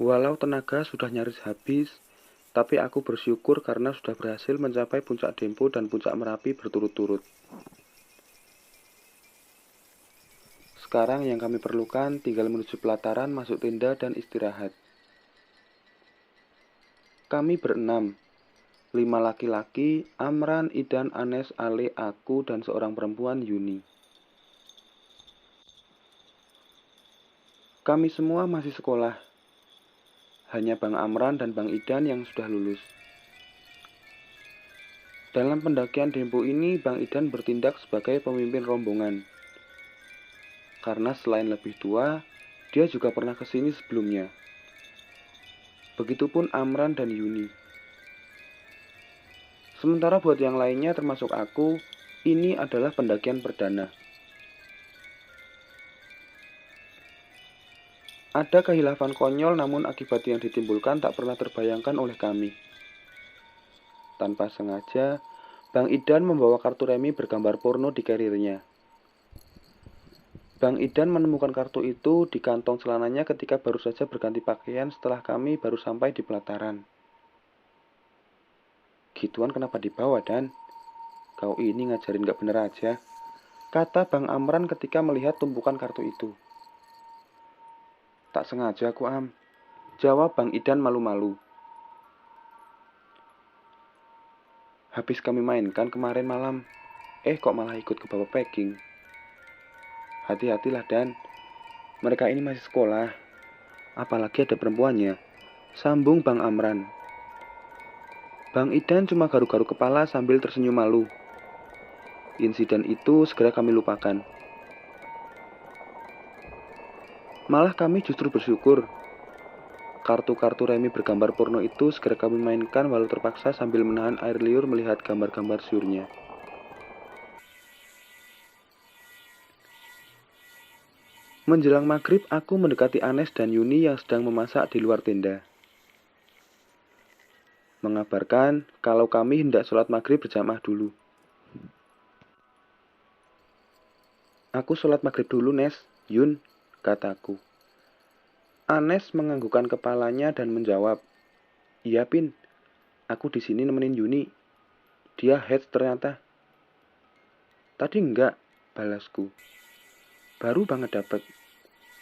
Walau tenaga sudah nyaris habis, tapi aku bersyukur karena sudah berhasil mencapai puncak Dempo dan puncak Merapi berturut-turut. Sekarang yang kami perlukan tinggal menuju pelataran, masuk tenda, dan istirahat. Kami berenam, 5 laki-laki, Amran, Idan, Anes, Ale, aku, dan seorang perempuan, Yuni. Kami semua masih sekolah. Hanya Bang Amran dan Bang Idan yang sudah lulus. Dalam pendakian Dempo ini, Bang Idan bertindak sebagai pemimpin rombongan. Karena selain lebih tua, dia juga pernah ke sini sebelumnya. Begitupun Amran dan Yuni. Sementara buat yang lainnya termasuk aku, ini adalah pendakian perdana. Ada kehilafan konyol namun akibat yang ditimbulkan tak pernah terbayangkan oleh kami. Tanpa sengaja, Bang Idan membawa kartu remi bergambar porno di karirnya. Bang Idan menemukan kartu itu di kantong celananya ketika baru saja berganti pakaian setelah kami baru sampai di pelataran. Gituan kenapa dibawa, Dan? Kau ini ngajarin gak bener aja, kata Bang Amran ketika melihat tumpukan kartu itu. Tak sengaja aku, jawab Bang Idan malu-malu. Habis kami mainkan kemarin malam, kok malah ikut ke bawah packing. Hati-hatilah, Dan. Mereka ini masih sekolah. Apalagi ada perempuannya, sambung Bang Amran. Bang Idan cuma garuk-garuk kepala sambil tersenyum malu. Insiden itu segera kami lupakan. Malah kami justru bersyukur. Kartu-kartu remi bergambar porno itu segera kami mainkan walau terpaksa sambil menahan air liur melihat gambar-gambar syurnya. Menjelang maghrib, aku mendekati Anes dan Yuni yang sedang memasak di luar tenda. Mengabarkan kalau kami hendak sholat maghrib berjamaah dulu. Aku sholat maghrib dulu, Nes, Yun, kataku. Anes menganggukkan kepalanya dan menjawab, "Iya, Pin. Aku di sini nemenin Yuni. Dia heads ternyata." "Tadi enggak," balasku. "Baru banget dapet."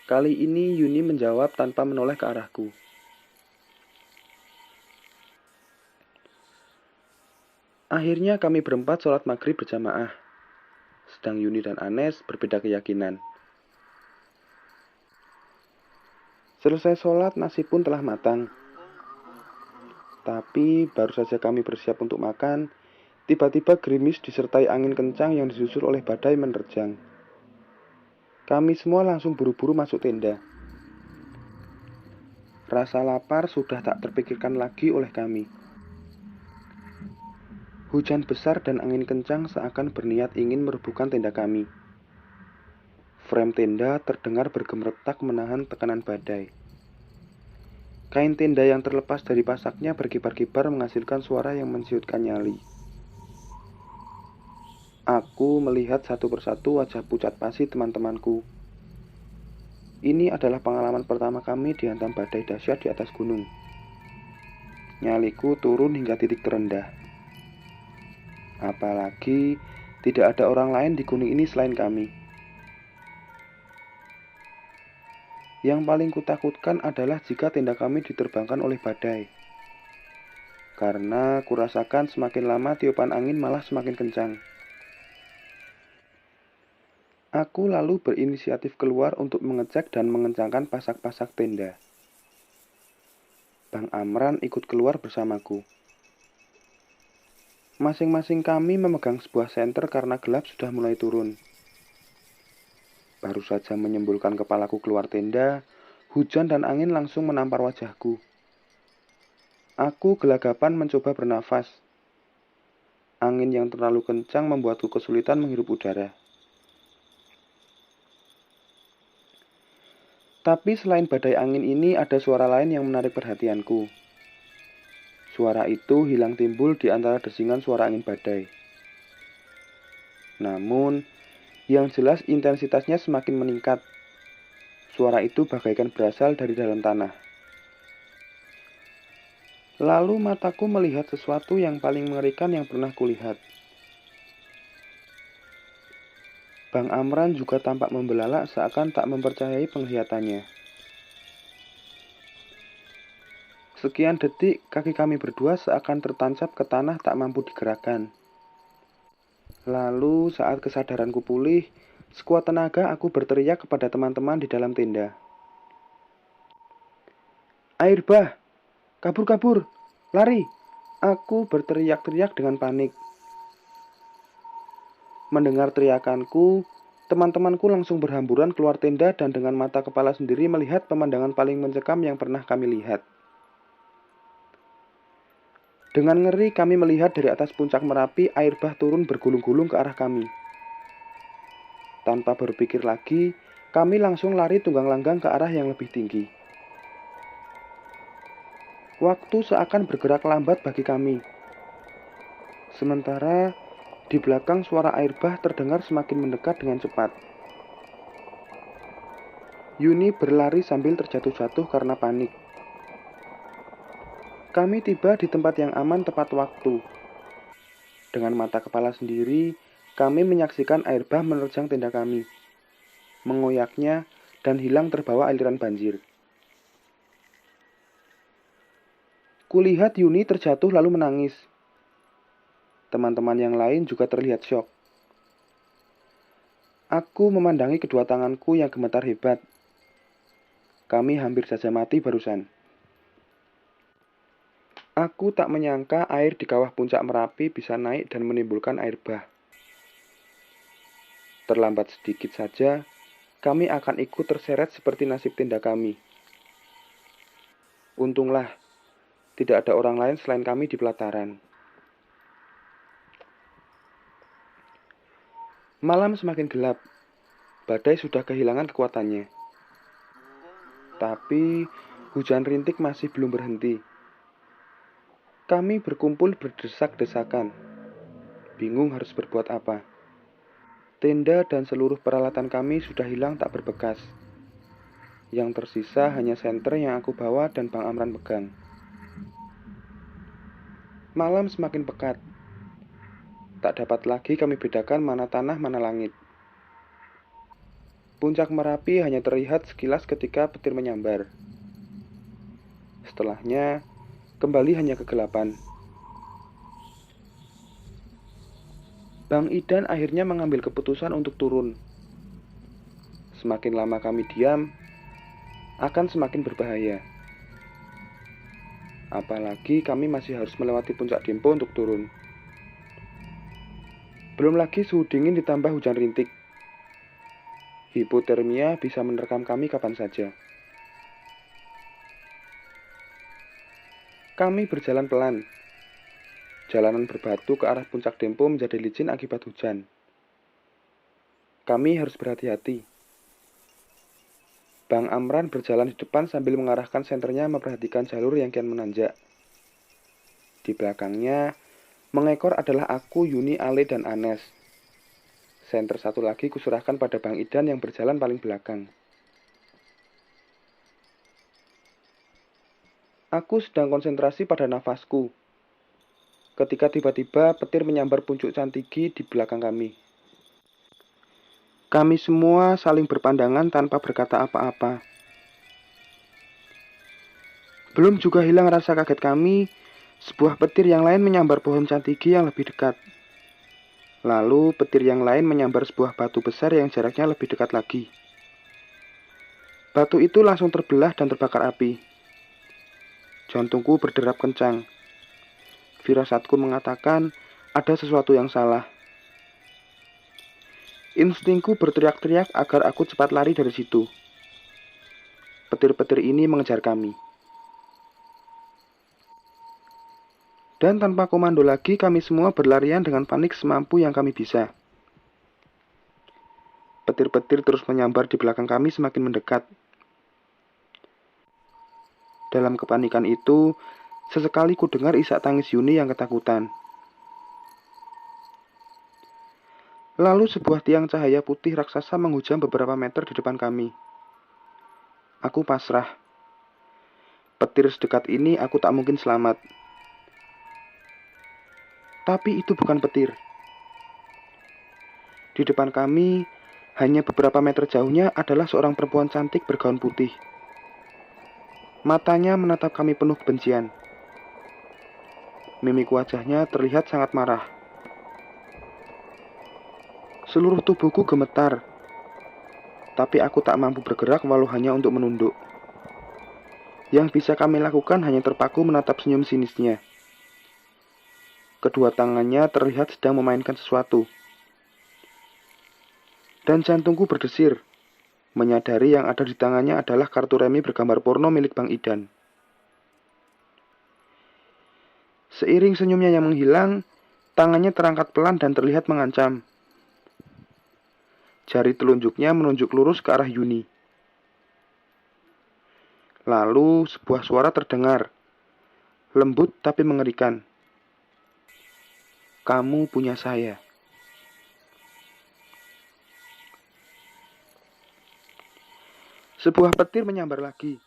Kali ini Yuni menjawab tanpa menoleh ke arahku. Akhirnya kami berempat sholat maghrib berjamaah. Sedang Yuni dan Anes berbeda keyakinan. Selesai sholat, nasi pun telah matang. Tapi baru saja kami bersiap untuk makan, tiba-tiba gerimis disertai angin kencang yang disusul oleh badai menerjang. Kami semua langsung buru-buru masuk tenda. Rasa lapar sudah tak terpikirkan lagi oleh kami. Hujan besar dan angin kencang seakan berniat ingin merobohkan tenda kami. Frame tenda terdengar bergemeretak menahan tekanan badai. Kain tenda yang terlepas dari pasaknya berkibar-kibar menghasilkan suara yang mensiutkan nyali. Aku melihat satu persatu wajah pucat pasi teman-temanku. Ini adalah pengalaman pertama kami dihantam badai dahsyat di atas gunung. Nyaliku turun hingga titik terendah. Apalagi tidak ada orang lain di gunung ini selain kami. Yang paling kutakutkan adalah jika tenda kami diterbangkan oleh badai. Karena kurasakan semakin lama tiupan angin malah semakin kencang. Aku lalu berinisiatif keluar untuk mengecek dan mengencangkan pasak-pasak tenda. Bang Amran ikut keluar bersamaku. Masing-masing kami memegang sebuah senter karena gelap sudah mulai turun. Baru saja menyembulkan kepalaku keluar tenda, hujan dan angin langsung menampar wajahku. Aku gelagapan mencoba bernafas. Angin yang terlalu kencang membuatku kesulitan menghirup udara. Tapi selain badai angin ini ada suara lain yang menarik perhatianku. Suara itu hilang timbul di antara desingan suara angin badai. Namun, yang jelas intensitasnya semakin meningkat. Suara itu bagaikan berasal dari dalam tanah. Lalu mataku melihat sesuatu yang paling mengerikan yang pernah kulihat. Bang Amran juga tampak membelalak seakan tak mempercayai penglihatannya. Sekian detik, kaki kami berdua seakan tertancap ke tanah tak mampu digerakkan. Lalu saat kesadaranku pulih, sekuat tenaga aku berteriak kepada teman-teman di dalam tenda. Air bah! Kabur, kabur! Lari! Aku berteriak-teriak dengan panik. Mendengar teriakanku, teman-temanku langsung berhamburan keluar tenda dan dengan mata kepala sendiri melihat pemandangan paling mencekam yang pernah kami lihat. Dengan ngeri kami melihat dari atas puncak Merapi air bah turun bergulung-gulung ke arah kami. Tanpa berpikir lagi, kami langsung lari tunggang langgang ke arah yang lebih tinggi. Waktu seakan bergerak lambat bagi kami. Sementara di belakang suara air bah terdengar semakin mendekat dengan cepat. Yuni berlari sambil terjatuh-jatuh karena panik. Kami tiba di tempat yang aman tepat waktu. Dengan mata kepala sendiri, kami menyaksikan air bah menerjang tenda kami, mengoyaknya, dan hilang terbawa aliran banjir. Kulihat Yuni terjatuh lalu menangis. Teman-teman yang lain juga terlihat syok. Aku memandangi kedua tanganku yang gemetar hebat. Kami hampir saja mati barusan. Aku tak menyangka air di kawah puncak Merapi bisa naik dan menimbulkan air bah. Terlambat sedikit saja, kami akan ikut terseret seperti nasib tenda kami. Untunglah, tidak ada orang lain selain kami di pelataran. Malam semakin gelap. Badai sudah kehilangan kekuatannya. Tapi hujan rintik masih belum berhenti. Kami berkumpul berdesak-desakan. Bingung harus berbuat apa. Tenda dan seluruh peralatan kami sudah hilang tak berbekas. Yang tersisa hanya senter yang aku bawa dan Bang Amran pegang. Malam semakin pekat. Tak dapat lagi kami bedakan mana tanah mana langit. Puncak Merapi hanya terlihat sekilas ketika petir menyambar. Setelahnya, kembali hanya kegelapan. Bang Idan akhirnya mengambil keputusan untuk turun. Semakin lama kami diam, akan semakin berbahaya. Apalagi kami masih harus melewati puncak Dempo untuk turun. Belum lagi suhu dingin ditambah hujan rintik. Hipotermia bisa menerkam kami kapan saja. Kami berjalan pelan. Jalanan berbatu ke arah puncak Dempo menjadi licin akibat hujan. Kami harus berhati-hati. Bang Amran berjalan di depan sambil mengarahkan senternya memperhatikan jalur yang kian menanjak. Di belakangnya, mengekor adalah aku, Yuni, Ale, dan Anes. Senter satu lagi kuserahkan pada Bang Idan yang berjalan paling belakang. Aku sedang konsentrasi pada nafasku. Ketika tiba-tiba petir menyambar puncak Cantigi di belakang kami. Kami semua saling berpandangan tanpa berkata apa-apa. Belum juga hilang rasa kaget kami, sebuah petir yang lain menyambar pohon Cantigi yang lebih dekat. Lalu petir yang lain menyambar sebuah batu besar yang jaraknya lebih dekat lagi. Batu itu langsung terbelah dan terbakar api. Jantungku berderap kencang. Firasatku mengatakan ada sesuatu yang salah. Instingku berteriak-teriak agar aku cepat lari dari situ. Petir-petir ini mengejar kami. Dan tanpa komando lagi, kami semua berlarian dengan panik semampu yang kami bisa. Petir-petir terus menyambar di belakang kami semakin mendekat. Dalam kepanikan itu, sesekali ku dengar isak tangis Yuni yang ketakutan. Lalu sebuah tiang cahaya putih raksasa menghujam beberapa meter di depan kami. Aku pasrah. Petir petir sedekat ini aku tak mungkin selamat. Tapi itu bukan petir. Di depan kami, hanya beberapa meter jauhnya adalah seorang perempuan cantik bergaun putih. Matanya menatap kami penuh kebencian. Mimik wajahnya terlihat sangat marah. Seluruh tubuhku gemetar, tapi aku tak mampu bergerak walau hanya untuk menunduk. Yang bisa kami lakukan hanya terpaku menatap senyum sinisnya. Kedua tangannya terlihat sedang memainkan sesuatu. Dan jantungku berdesir, menyadari yang ada di tangannya adalah kartu remi bergambar porno milik Bang Idan. Seiring senyumnya yang menghilang, tangannya terangkat pelan dan terlihat mengancam. Jari telunjuknya menunjuk lurus ke arah Yuni. Lalu sebuah suara terdengar, lembut tapi mengerikan. Kamu punya saya. Sebuah petir menyambar lagi.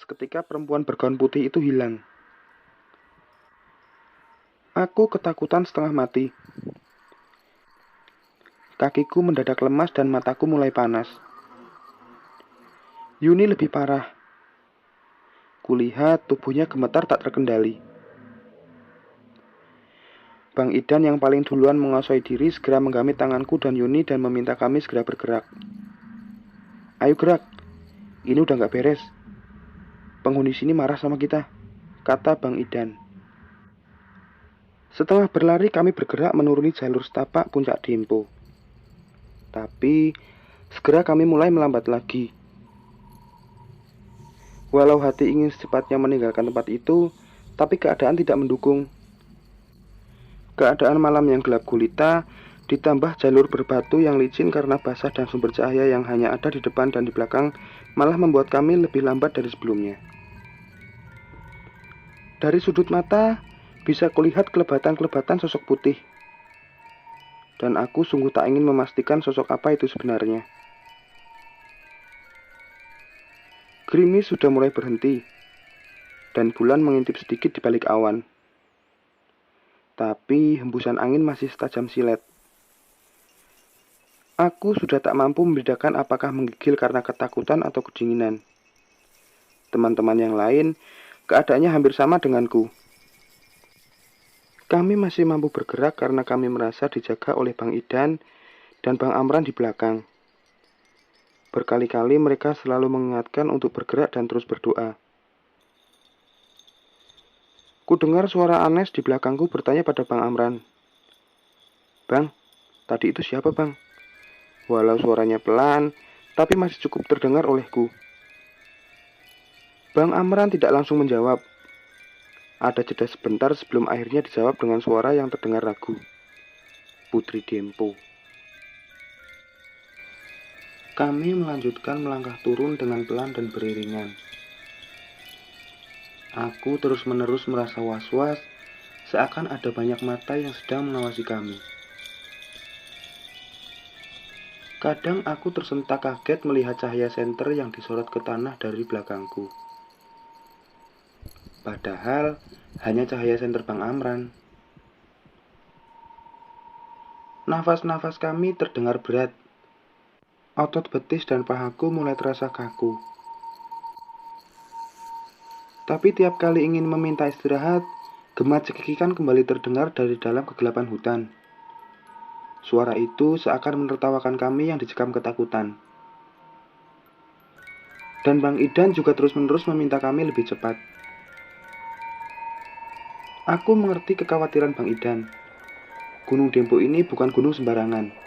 Seketika perempuan bergaun putih itu hilang. Aku ketakutan setengah mati. Kakiku mendadak lemas dan mataku mulai panas. Yuni lebih parah. Kulihat tubuhnya gemetar tak terkendali. Bang Idan yang paling duluan menguasai diri segera menggamit tanganku dan Yuni dan meminta kami segera bergerak. Ayo gerak, ini udah gak beres. Penghuni sini marah sama kita, kata Bang Idan. Setelah berlari kami bergerak menuruni jalur setapak puncak Dempo. Tapi segera kami mulai melambat lagi. Walau hati ingin secepatnya meninggalkan tempat itu, tapi keadaan tidak mendukung. Keadaan malam yang gelap gulita, ditambah jalur berbatu yang licin karena basah dan sumber cahaya yang hanya ada di depan dan di belakang, malah membuat kami lebih lambat dari sebelumnya. Dari sudut mata, bisa kulihat kelebatan-kelebatan sosok putih. Dan aku sungguh tak ingin memastikan sosok apa itu sebenarnya. Gerimis sudah mulai berhenti, dan bulan mengintip sedikit di balik awan. Tapi hembusan angin masih setajam silet. Aku sudah tak mampu membedakan apakah menggigil karena ketakutan atau kedinginan. Teman-teman yang lain, keadaannya hampir sama denganku. Kami masih mampu bergerak karena kami merasa dijaga oleh Bang Idan dan Bang Amran di belakang. Berkali-kali mereka selalu mengingatkan untuk bergerak dan terus berdoa. Ku dengar suara Anes di belakangku bertanya pada Bang Amran. Bang, tadi itu siapa bang? Walau suaranya pelan, tapi masih cukup terdengar olehku. Bang Amran tidak langsung menjawab. Ada jeda sebentar sebelum akhirnya dijawab dengan suara yang terdengar ragu. Putri Dempo. Kami melanjutkan melangkah turun dengan pelan dan beriringan. Aku terus-menerus merasa was-was, seakan ada banyak mata yang sedang mengawasi kami. Kadang aku tersentak kaget melihat cahaya senter yang disorot ke tanah dari belakangku. Padahal hanya cahaya senter Bang Amran. Nafas-nafas kami terdengar berat. Otot betis dan pahaku mulai terasa kaku. Tapi tiap kali ingin meminta istirahat, gema cekikikan kembali terdengar dari dalam kegelapan hutan. Suara itu seakan menertawakan kami yang dicekam ketakutan. Dan Bang Idan juga terus-menerus meminta kami lebih cepat. Aku mengerti kekhawatiran Bang Idan. Gunung Dempo ini bukan gunung sembarangan.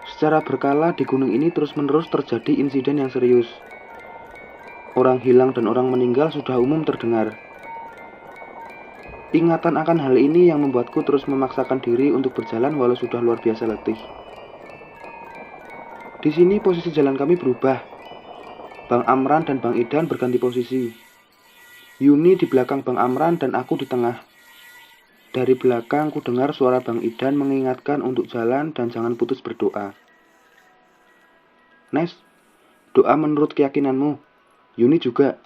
Secara berkala di gunung ini terus-menerus terjadi insiden yang serius. Orang hilang dan orang meninggal sudah umum terdengar. Ingatan akan hal ini yang membuatku terus memaksakan diri untuk berjalan walau sudah luar biasa letih. Di sini posisi jalan kami berubah. Bang Amran dan Bang Idan berganti posisi. Yuni di belakang Bang Amran dan aku di tengah. Dari belakang ku dengar suara Bang Idan mengingatkan untuk jalan dan jangan putus berdoa. Nes, doa menurut keyakinanmu. Yuni juga.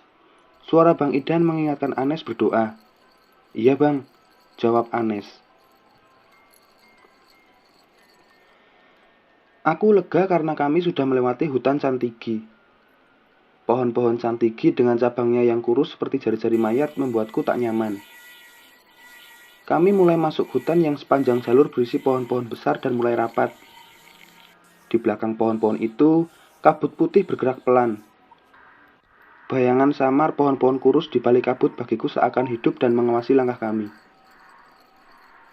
Suara Bang Idan mengingatkan Anes berdoa. Iya bang, jawab Anes. Aku lega karena kami sudah melewati hutan Santigi. Pohon-pohon Santigi dengan cabangnya yang kurus seperti jari-jari mayat membuatku tak nyaman. Kami mulai masuk hutan yang sepanjang jalur berisi pohon-pohon besar dan mulai rapat. Di belakang pohon-pohon itu, kabut putih bergerak pelan. Bayangan samar pohon-pohon kurus di balik kabut bagiku seakan hidup dan mengawasi langkah kami.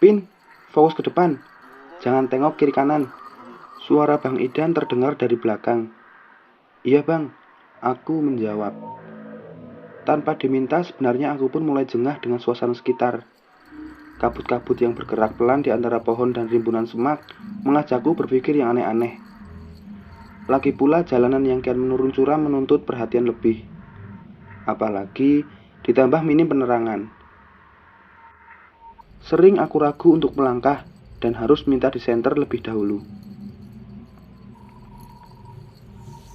Pin, fokus ke depan. Jangan tengok kiri kanan. Suara Bang Idan terdengar dari belakang. Iya bang, aku menjawab. Tanpa diminta, sebenarnya aku pun mulai jengah dengan suasana sekitar. Kabut-kabut yang bergerak pelan di antara pohon dan rimbunan semak mengajakku berpikir yang aneh-aneh. Lagi pula jalanan yang kian menurun curam menuntut perhatian lebih. Apalagi ditambah minim penerangan. Sering aku ragu untuk melangkah dan harus minta disenter lebih dahulu.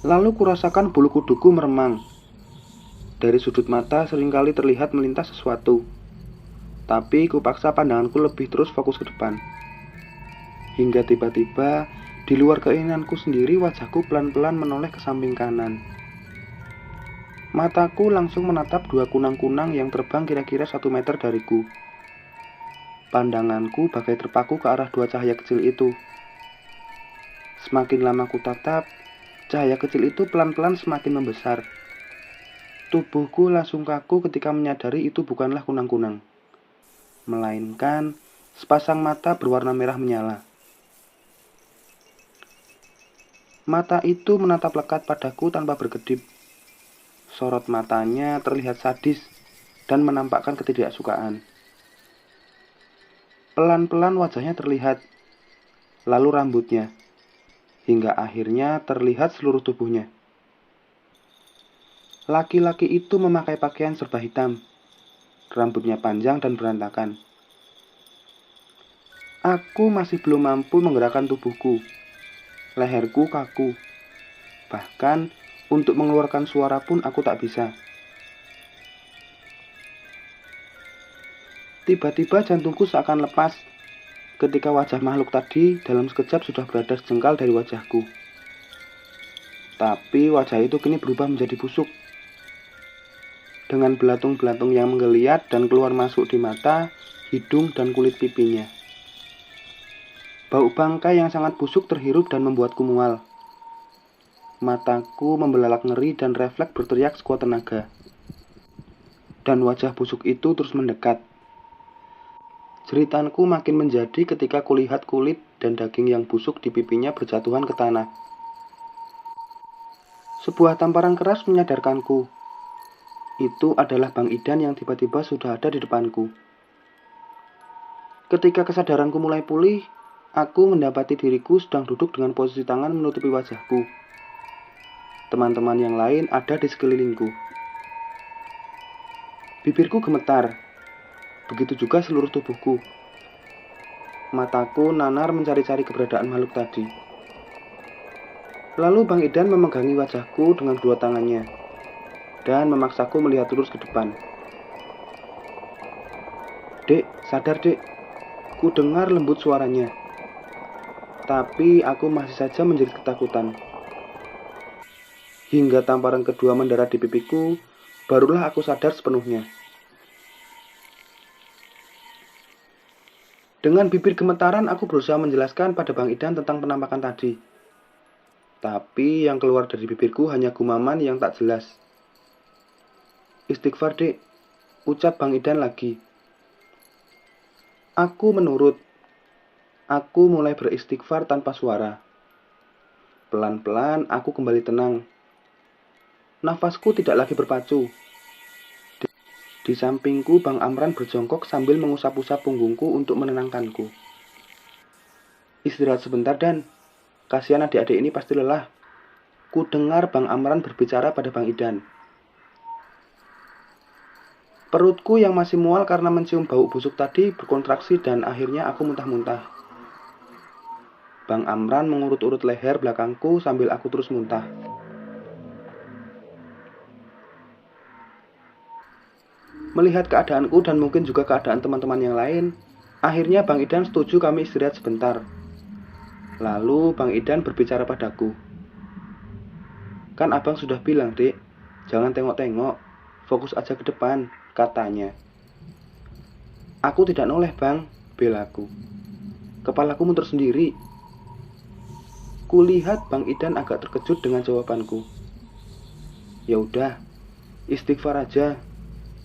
Lalu kurasakan bulu kuduku meremang. Dari sudut mata seringkali terlihat melintas sesuatu. Tapi kupaksa pandanganku lebih terus fokus ke depan. Hingga tiba-tiba, di luar keinginanku sendiri wajahku pelan-pelan menoleh ke samping kanan. Mataku langsung menatap dua kunang-kunang yang terbang kira-kira 1 meter dariku. Pandanganku bagai terpaku ke arah dua cahaya kecil itu. Semakin lama ku tatap, cahaya kecil itu pelan-pelan semakin membesar. Tubuhku langsung kaku ketika menyadari itu bukanlah kunang-kunang, melainkan sepasang mata berwarna merah menyala. Mata itu menatap lekat padaku tanpa berkedip. Sorot matanya terlihat sadis dan menampakkan ketidaksukaan. Pelan-pelan wajahnya terlihat, lalu rambutnya, hingga akhirnya terlihat seluruh tubuhnya. Laki-laki itu memakai pakaian serba hitam, rambutnya panjang dan berantakan. Aku masih belum mampu menggerakkan tubuhku. Leherku kaku. Bahkan untuk mengeluarkan suara pun aku tak bisa. Tiba-tiba jantungku seakan lepas ketika wajah makhluk tadi dalam sekejap sudah berada sejengkal dari wajahku. Tapi wajah itu kini berubah menjadi busuk. Dengan belatung-belatung yang menggeliat dan keluar masuk di mata, hidung, dan kulit pipinya. Bau bangkai yang sangat busuk terhirup dan membuatku mual. Mataku membelalak ngeri dan refleks berteriak sekuat tenaga. Dan wajah busuk itu terus mendekat. Jeritanku makin menjadi ketika kulihat kulit dan daging yang busuk di pipinya berjatuhan ke tanah. Sebuah tamparan keras menyadarkanku. Itu adalah Bang Idan yang tiba-tiba sudah ada di depanku. Ketika kesadaranku mulai pulih, aku mendapati diriku sedang duduk dengan posisi tangan menutupi wajahku. Teman-teman yang lain ada di sekelilingku. Bibirku gemetar, begitu juga seluruh tubuhku. Mataku nanar mencari-cari keberadaan makhluk tadi. Lalu Bang Idan memegangi wajahku dengan kedua tangannya dan memaksaku melihat lurus ke depan. Dek, sadar dek. Ku dengar lembut suaranya. Tapi aku masih saja menjerit ketakutan. Hingga tamparan kedua mendarat di pipiku, barulah aku sadar sepenuhnya. Dengan bibir gemetaran aku berusaha menjelaskan pada Bang Idan tentang penampakan tadi. Tapi yang keluar dari bibirku hanya gumaman yang tak jelas. Istighfar dek, ucap Bang Idan lagi. Aku menurut. Aku mulai beristighfar tanpa suara. Pelan-pelan aku kembali tenang. Nafasku tidak lagi berpacu. Di sampingku Bang Amran berjongkok sambil mengusap-usap punggungku untuk menenangkanku. Istirahat sebentar Dan, kasihan adik-adik ini pasti lelah. Ku dengar Bang Amran berbicara pada Bang Idan. Perutku yang masih mual karena mencium bau busuk tadi berkontraksi dan akhirnya aku muntah-muntah. Bang Amran mengurut-urut leher belakangku sambil aku terus muntah. Melihat keadaanku dan mungkin juga keadaan teman-teman yang lain, akhirnya Bang Idan setuju kami istirahat sebentar. Lalu Bang Idan berbicara padaku. Kan abang sudah bilang, Dek, jangan tengok-tengok, fokus aja ke depan, katanya. Aku tidak noleh, Bang, belaku. Kepalaku muter sendiri. Kulihat Bang Idan agak terkejut dengan jawabanku. Ya udah, istighfar aja,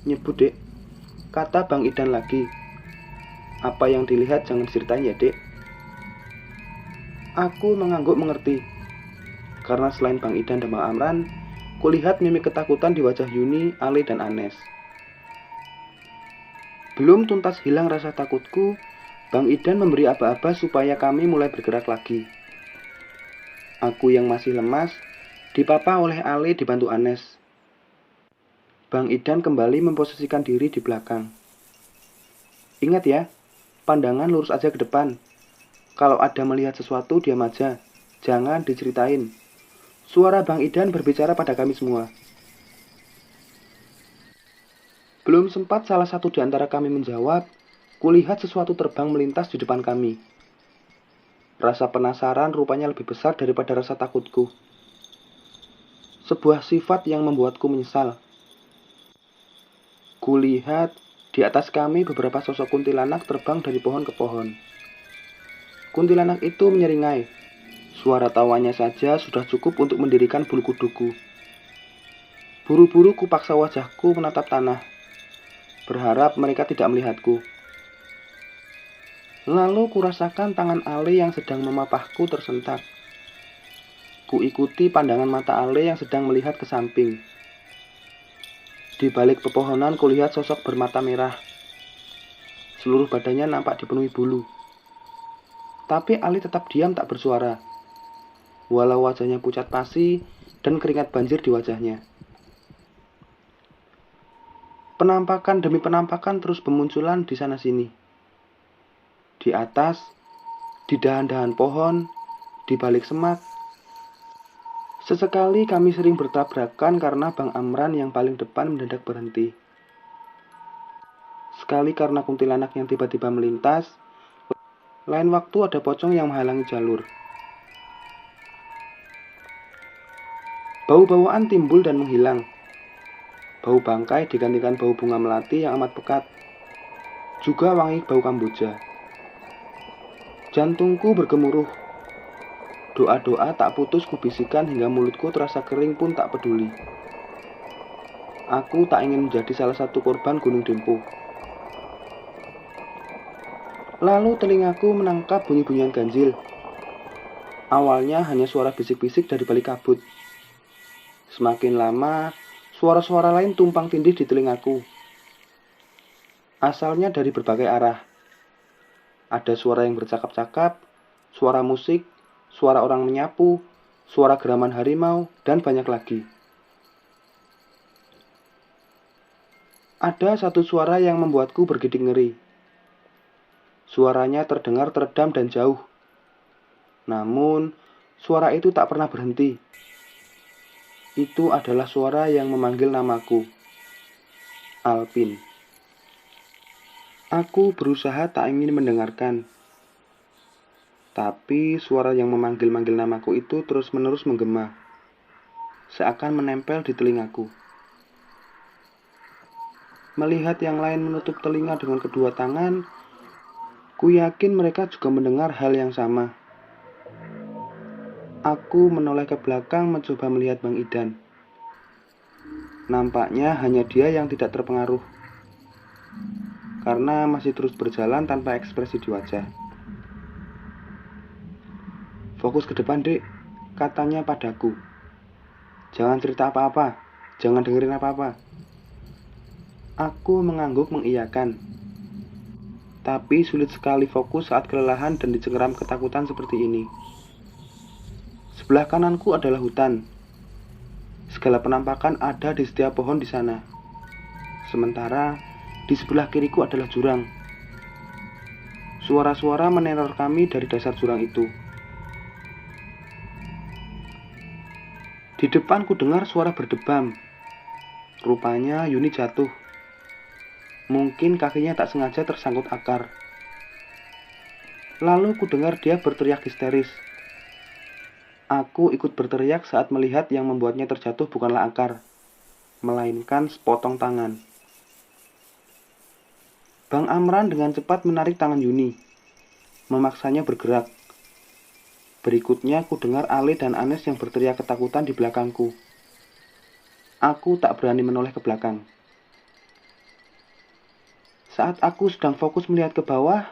nyebut, Dek, kata Bang Idan lagi. Apa yang dilihat jangan diceritain ya, Dek. Aku mengangguk mengerti. Karena selain Bang Idan dan Bang Amran, kulihat mimik ketakutan di wajah Yuni, Ale, dan Anes. Belum tuntas hilang rasa takutku, Bang Idan memberi aba-aba supaya kami mulai bergerak lagi. Aku yang masih lemas, dipapa oleh Ale dibantu Anes. Bang Idan kembali memposisikan diri di belakang. Ingat ya, pandangan lurus aja ke depan. Kalau ada melihat sesuatu, diam aja. Jangan diceritain. Suara Bang Idan berbicara pada kami semua. Belum sempat salah satu di antara kami menjawab, kulihat sesuatu terbang melintas di depan kami. Rasa penasaran rupanya lebih besar daripada rasa takutku. Sebuah sifat yang membuatku menyesal. Kulihat di atas kami beberapa sosok kuntilanak terbang dari pohon ke pohon. Kuntilanak itu menyeringai. Suara tawanya saja sudah cukup untuk mendirikan bulu kuduku. Buru-buru kupaksa wajahku menatap tanah. Berharap mereka tidak melihatku. Lalu kurasakan tangan Ale yang sedang memapahku tersentak. Kuikuti pandangan mata Ale yang sedang melihat ke samping. Di balik pepohonan kulihat sosok bermata merah. Seluruh badannya nampak dipenuhi bulu. Tapi Ale tetap diam tak bersuara. Walau wajahnya pucat pasi dan keringat banjir di wajahnya. Penampakan demi penampakan terus bermunculan di sana-sini. Di atas, di dahan-dahan pohon, di balik semak. Sesekali kami sering bertabrakan karena Bang Amran yang paling depan mendadak berhenti. Sekali karena kuntilanak yang tiba-tiba melintas, lain waktu ada pocong yang menghalangi jalur. Bau-bauan timbul dan menghilang. Bau bangkai digantikan bau bunga melati yang amat pekat. Juga wangi bau kamboja. Jantungku bergemuruh. Doa-doa tak putus kubisikan hingga mulutku terasa kering pun tak peduli. Aku tak ingin menjadi salah satu korban Gunung Dempo. Lalu telingaku menangkap bunyi-bunyian ganjil. Awalnya hanya suara bisik-bisik dari balik kabut. Semakin lama, suara-suara lain tumpang tindih di telingaku. Asalnya dari berbagai arah. Ada suara yang bercakap-cakap, suara musik, suara orang menyapu, suara geraman harimau, dan banyak lagi. Ada satu suara yang membuatku bergidik ngeri. Suaranya terdengar teredam dan jauh. Namun, suara itu tak pernah berhenti. Itu adalah suara yang memanggil namaku. Alpin. Aku berusaha tak ingin mendengarkan. Tapi suara yang memanggil-manggil namaku itu terus-menerus menggema. Seakan menempel di telingaku. Melihat yang lain menutup telinga dengan kedua tangan, ku yakin mereka juga mendengar hal yang sama. Aku menoleh ke belakang mencoba melihat Bang Idan. Nampaknya hanya dia yang tidak terpengaruh. Karena masih terus berjalan tanpa ekspresi di wajah. Fokus ke depan, Dek, katanya padaku. Jangan cerita apa-apa, jangan dengerin apa-apa. Aku mengangguk mengiyakan. Tapi sulit sekali fokus saat kelelahan dan dicengkeram ketakutan seperti ini. Sebelah kananku adalah hutan. Segala penampakan ada di setiap pohon di sana. Sementara di sebelah kiriku adalah jurang. Suara-suara meneror kami dari dasar jurang itu. Di depan ku dengar suara berdebam. Rupanya Yuni jatuh. Mungkin kakinya tak sengaja tersangkut akar. Lalu ku dengar dia berteriak histeris. Aku ikut berteriak saat melihat yang membuatnya terjatuh bukanlah akar, melainkan sepotong tangan. Bang Amran dengan cepat menarik tangan Yuni, memaksanya bergerak. Berikutnya ku dengar Ale dan Anes yang berteriak ketakutan di belakangku. Aku tak berani menoleh ke belakang. Saat aku sedang fokus melihat ke bawah,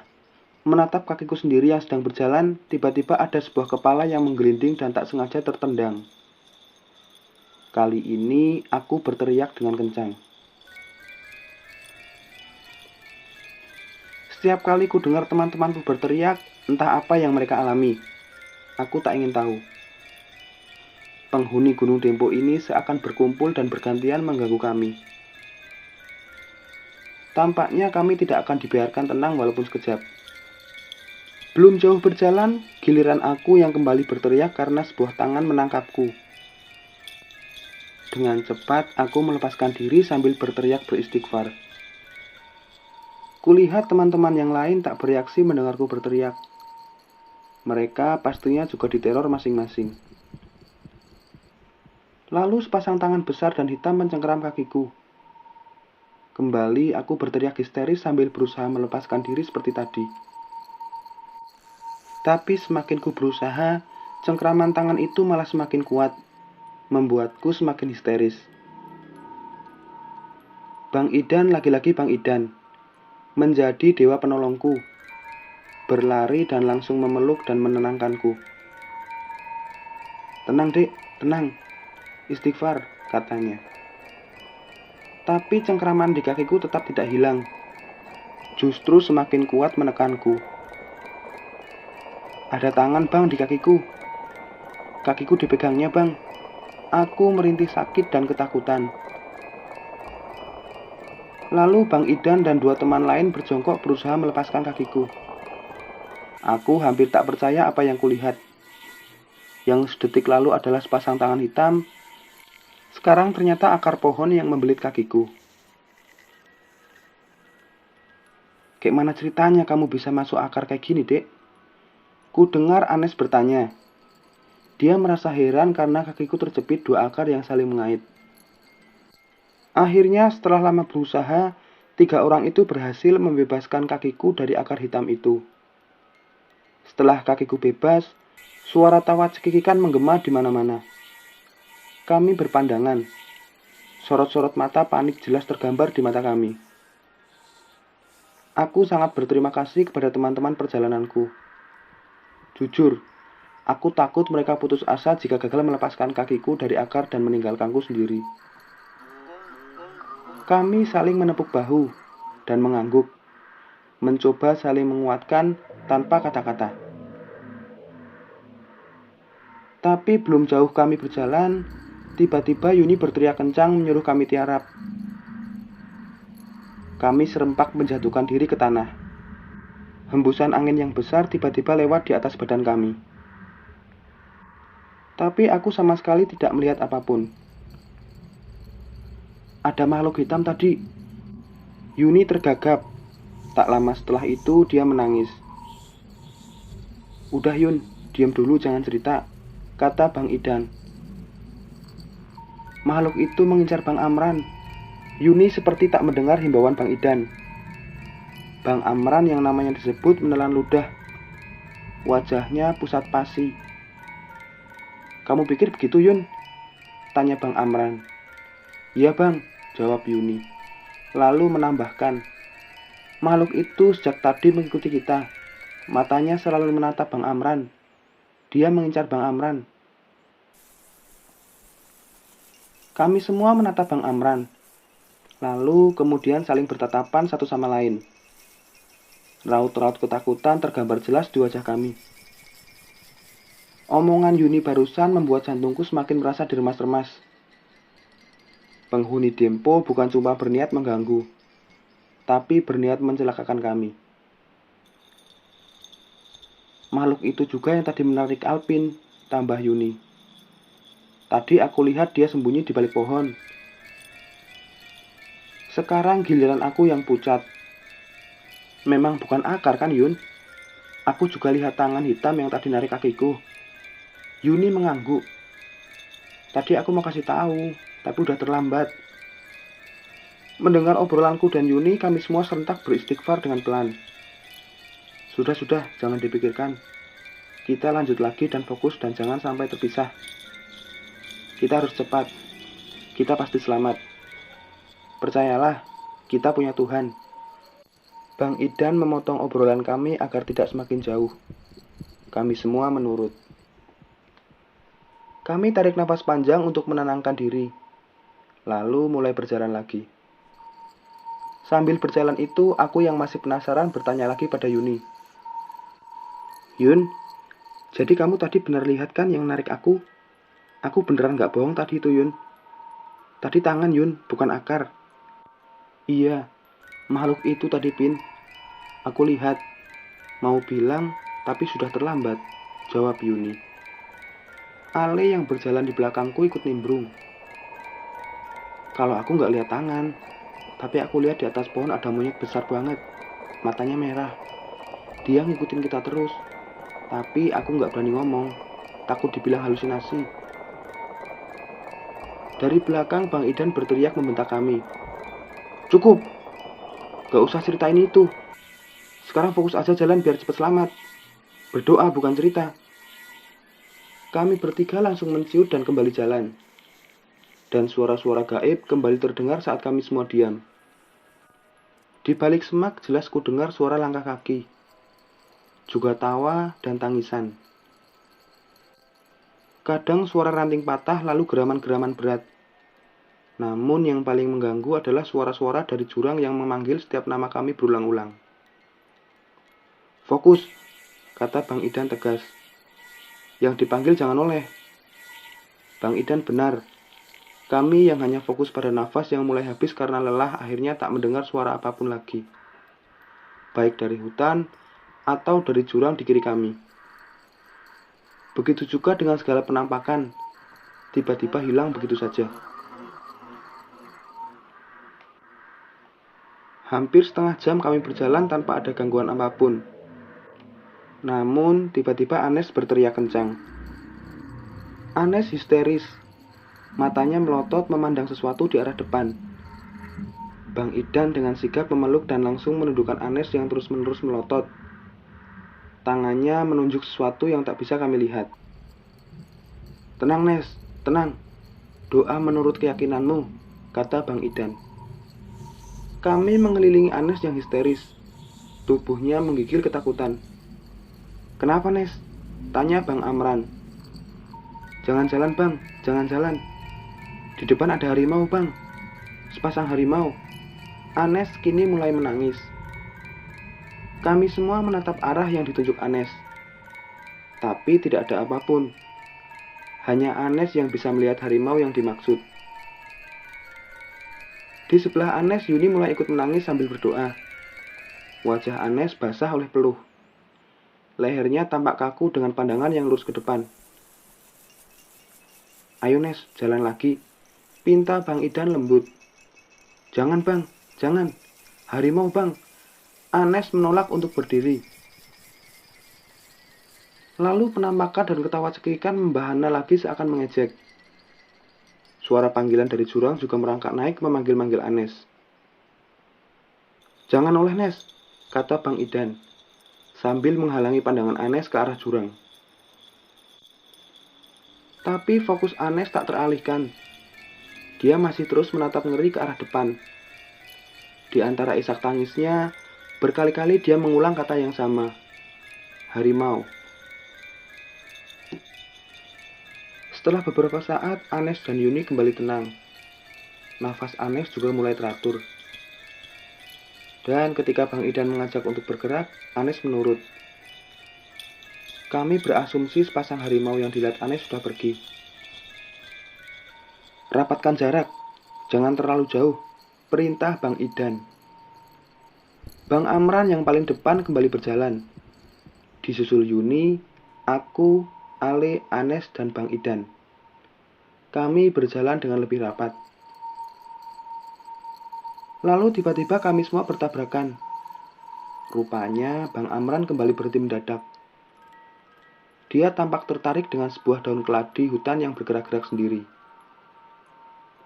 menatap kakiku sendiri yang sedang berjalan, tiba-tiba ada sebuah kepala yang menggelinding dan tak sengaja tertendang. Kali ini aku berteriak dengan kencang. Setiap kali ku dengar teman-temanku berteriak, entah apa yang mereka alami. Aku tak ingin tahu. Penghuni Gunung Dempo ini seakan berkumpul dan bergantian mengganggu kami. Tampaknya kami tidak akan dibiarkan tenang walaupun sekejap. Belum jauh berjalan, giliran aku yang kembali berteriak karena sebuah tangan menangkapku. Dengan cepat, aku melepaskan diri sambil berteriak beristighfar. Kulihat teman-teman yang lain tak bereaksi mendengarku berteriak. Mereka pastinya juga diteror masing-masing. Lalu sepasang tangan besar dan hitam mencengkeram kakiku. Kembali aku berteriak histeris sambil berusaha melepaskan diri seperti tadi. Tapi semakin ku berusaha, cengkeraman tangan itu malah semakin kuat, membuatku semakin histeris. Bang Idan, lagi-lagi Bang Idan, menjadi dewa penolongku, berlari dan langsung memeluk dan menenangkanku. "Tenang dek, tenang, istighfar," katanya. Tapi cengkeraman di kakiku tetap tidak hilang. Justru semakin kuat menekanku. "Ada tangan bang di kakiku. Kakiku dipegangnya bang." Aku merintih sakit dan ketakutan. Lalu Bang Idan dan dua teman lain berjongkok berusaha melepaskan kakiku. Aku hampir tak percaya apa yang kulihat. Yang sedetik lalu adalah sepasang tangan hitam, sekarang ternyata akar pohon yang membelit kakiku. "Kayak mana ceritanya kamu bisa masuk akar kayak gini, dek?" Ku dengar Anes bertanya. Dia merasa heran karena kakiku terjepit dua akar yang saling mengait. Akhirnya setelah lama berusaha, 3 orang itu berhasil membebaskan kakiku dari akar hitam itu. Setelah kakiku bebas, suara tawa cekikikan menggema di mana-mana. Kami berpandangan. Sorot-sorot mata panik jelas tergambar di mata kami. Aku sangat berterima kasih kepada teman-teman perjalananku. Jujur, aku takut mereka putus asa jika gagal melepaskan kakiku dari akar dan meninggalkanku sendiri. Kami saling menepuk bahu dan mengangguk, mencoba saling menguatkan tanpa kata-kata. Tapi belum jauh kami berjalan, tiba-tiba Yuni berteriak kencang menyuruh kami tiarap. Kami serempak menjatuhkan diri ke tanah. Hembusan angin yang besar tiba-tiba lewat di atas badan kami. Tapi aku sama sekali tidak melihat apapun. "Ada makhluk hitam tadi." Yuni tergagap. Tak lama setelah itu dia menangis. "Udah Yun, diam dulu jangan cerita," kata Bang Idan. Makhluk itu mengincar Bang Amran. Yuni seperti tak mendengar himbauan Bang Idan. Bang Amran yang namanya disebut menelan ludah. Wajahnya pusat pasi. "Kamu pikir begitu Yun?" tanya Bang Amran. "Iya bang," jawab Yuni. Lalu menambahkan, "Makhluk itu sejak tadi mengikuti kita. Matanya selalu menatap Bang Amran. Dia mengincar Bang Amran." Kami semua menatap Bang Amran. Lalu kemudian saling bertatapan satu sama lain. Raut-raut ketakutan tergambar jelas di wajah kami. Omongan Yuni barusan membuat jantungku semakin merasa diremas-remas. Penghuni Dempo bukan cuma berniat mengganggu, tapi berniat mencelakakan kami. Makhluk itu juga yang tadi menarik Alpin, tambah Yuni. Tadi aku lihat dia sembunyi di balik pohon. Sekarang giliran aku yang pucat. Memang bukan akar kan, Yun? Aku juga lihat tangan hitam yang tadi narik kakiku. Yuni mengangguk. Tadi aku mau kasih tahu, tapi udah terlambat. Mendengar obrolanku dan Yuni, kami semua serentak beristighfar dengan pelan. Sudah, jangan dipikirkan. Kita lanjut lagi dan fokus dan jangan sampai terpisah. Kita harus cepat. Kita pasti selamat. Percayalah, kita punya Tuhan. Bang Idan memotong obrolan kami agar tidak semakin jauh. Kami semua menurut. Kami tarik nafas panjang untuk menenangkan diri. Lalu mulai berjalan lagi. Sambil berjalan itu, aku yang masih penasaran bertanya lagi pada Yuni. Yun, jadi kamu tadi benar lihat kan yang narik aku? Aku beneran gak bohong tadi itu, Yun. Tadi tangan, Yun, bukan akar. Iya, makhluk itu tadi, Pin. Aku lihat. Mau bilang, tapi sudah terlambat, jawab Yuni. Ale yang berjalan di belakangku ikut nimbrung. Kalau aku gak lihat tangan, tapi aku lihat di atas pohon ada monyet besar banget. Matanya merah. Dia ngikutin kita terus. Tapi aku gak berani ngomong. Takut dibilang halusinasi. Dari belakang Bang Idan berteriak membentak kami. Cukup. Gak usah ceritain itu. Sekarang fokus aja jalan biar cepat selamat. Berdoa bukan cerita. Kami bertiga langsung menciut dan kembali jalan. Dan suara-suara gaib kembali terdengar saat kami semua diam. Di balik semak jelas ku dengar suara langkah kaki. Juga tawa dan tangisan. Kadang suara ranting patah lalu geraman-geraman berat. Namun yang paling mengganggu adalah suara-suara dari jurang yang memanggil setiap nama kami berulang-ulang. Fokus, kata Bang Idan tegas. Yang dipanggil jangan oleh. Bang Idan benar. Kami yang hanya fokus pada nafas yang mulai habis karena lelah akhirnya tak mendengar suara apapun lagi. Baik dari hutan atau dari jurang di kiri kami. Begitu juga dengan segala penampakan. Tiba-tiba hilang begitu saja. Hampir setengah jam kami berjalan tanpa ada gangguan apapun. Namun tiba-tiba Anes berteriak kencang. Anes histeris. Matanya melotot memandang sesuatu di arah depan. Bang Idan dengan sigap memeluk dan langsung menundukkan Anes yang terus-menerus melotot. Tangannya menunjuk sesuatu yang tak bisa kami lihat. Tenang, Nes, tenang. Doa menurut keyakinanmu, kata Bang Idan. Kami mengelilingi Anes yang histeris. Tubuhnya menggigil ketakutan. Kenapa, Nes? Tanya Bang Amran. Jangan jalan, Bang, jangan jalan. Di depan ada harimau, Bang. Sepasang harimau. Anes kini mulai menangis. Kami semua menatap arah yang ditunjuk Anes. Tapi tidak ada apapun. Hanya Anes yang bisa melihat harimau yang dimaksud. Di sebelah Anes, Yuni mulai ikut menangis sambil berdoa. Wajah Anes basah oleh peluh. Lehernya tampak kaku dengan pandangan yang lurus ke depan. Ayo, Nes, jalan lagi. Pinta Bang Idan lembut. Jangan, Bang, jangan. Harimau, Bang. Anes menolak untuk berdiri. Lalu penampakan dan ketawa cekikan membahana lagi seakan mengejek. Suara panggilan dari jurang juga merangkak naik memanggil-manggil Anes. Jangan oleh, Nes, kata Bang Idan, sambil menghalangi pandangan Anes ke arah jurang. Tapi fokus Anes tak teralihkan. Dia masih terus menatap ngeri ke arah depan. Di antara isak tangisnya, berkali-kali dia mengulang kata yang sama. Harimau. Setelah beberapa saat, Anes dan Yuni kembali tenang. Nafas Anes juga mulai teratur. Dan ketika Bang Idan mengajak untuk bergerak, Anes menurut. Kami berasumsi sepasang harimau yang dilihat Anes sudah pergi. Rapatkan jarak, jangan terlalu jauh, perintah Bang Idan. Bang Amran yang paling depan kembali berjalan. Disusul Yuni, aku, Ale, Anes, dan Bang Idan. Kami berjalan dengan lebih rapat. Lalu tiba-tiba kami semua bertabrakan. Rupanya Bang Amran kembali berhenti mendadak. Dia tampak tertarik dengan sebuah daun keladi hutan yang bergerak-gerak sendiri.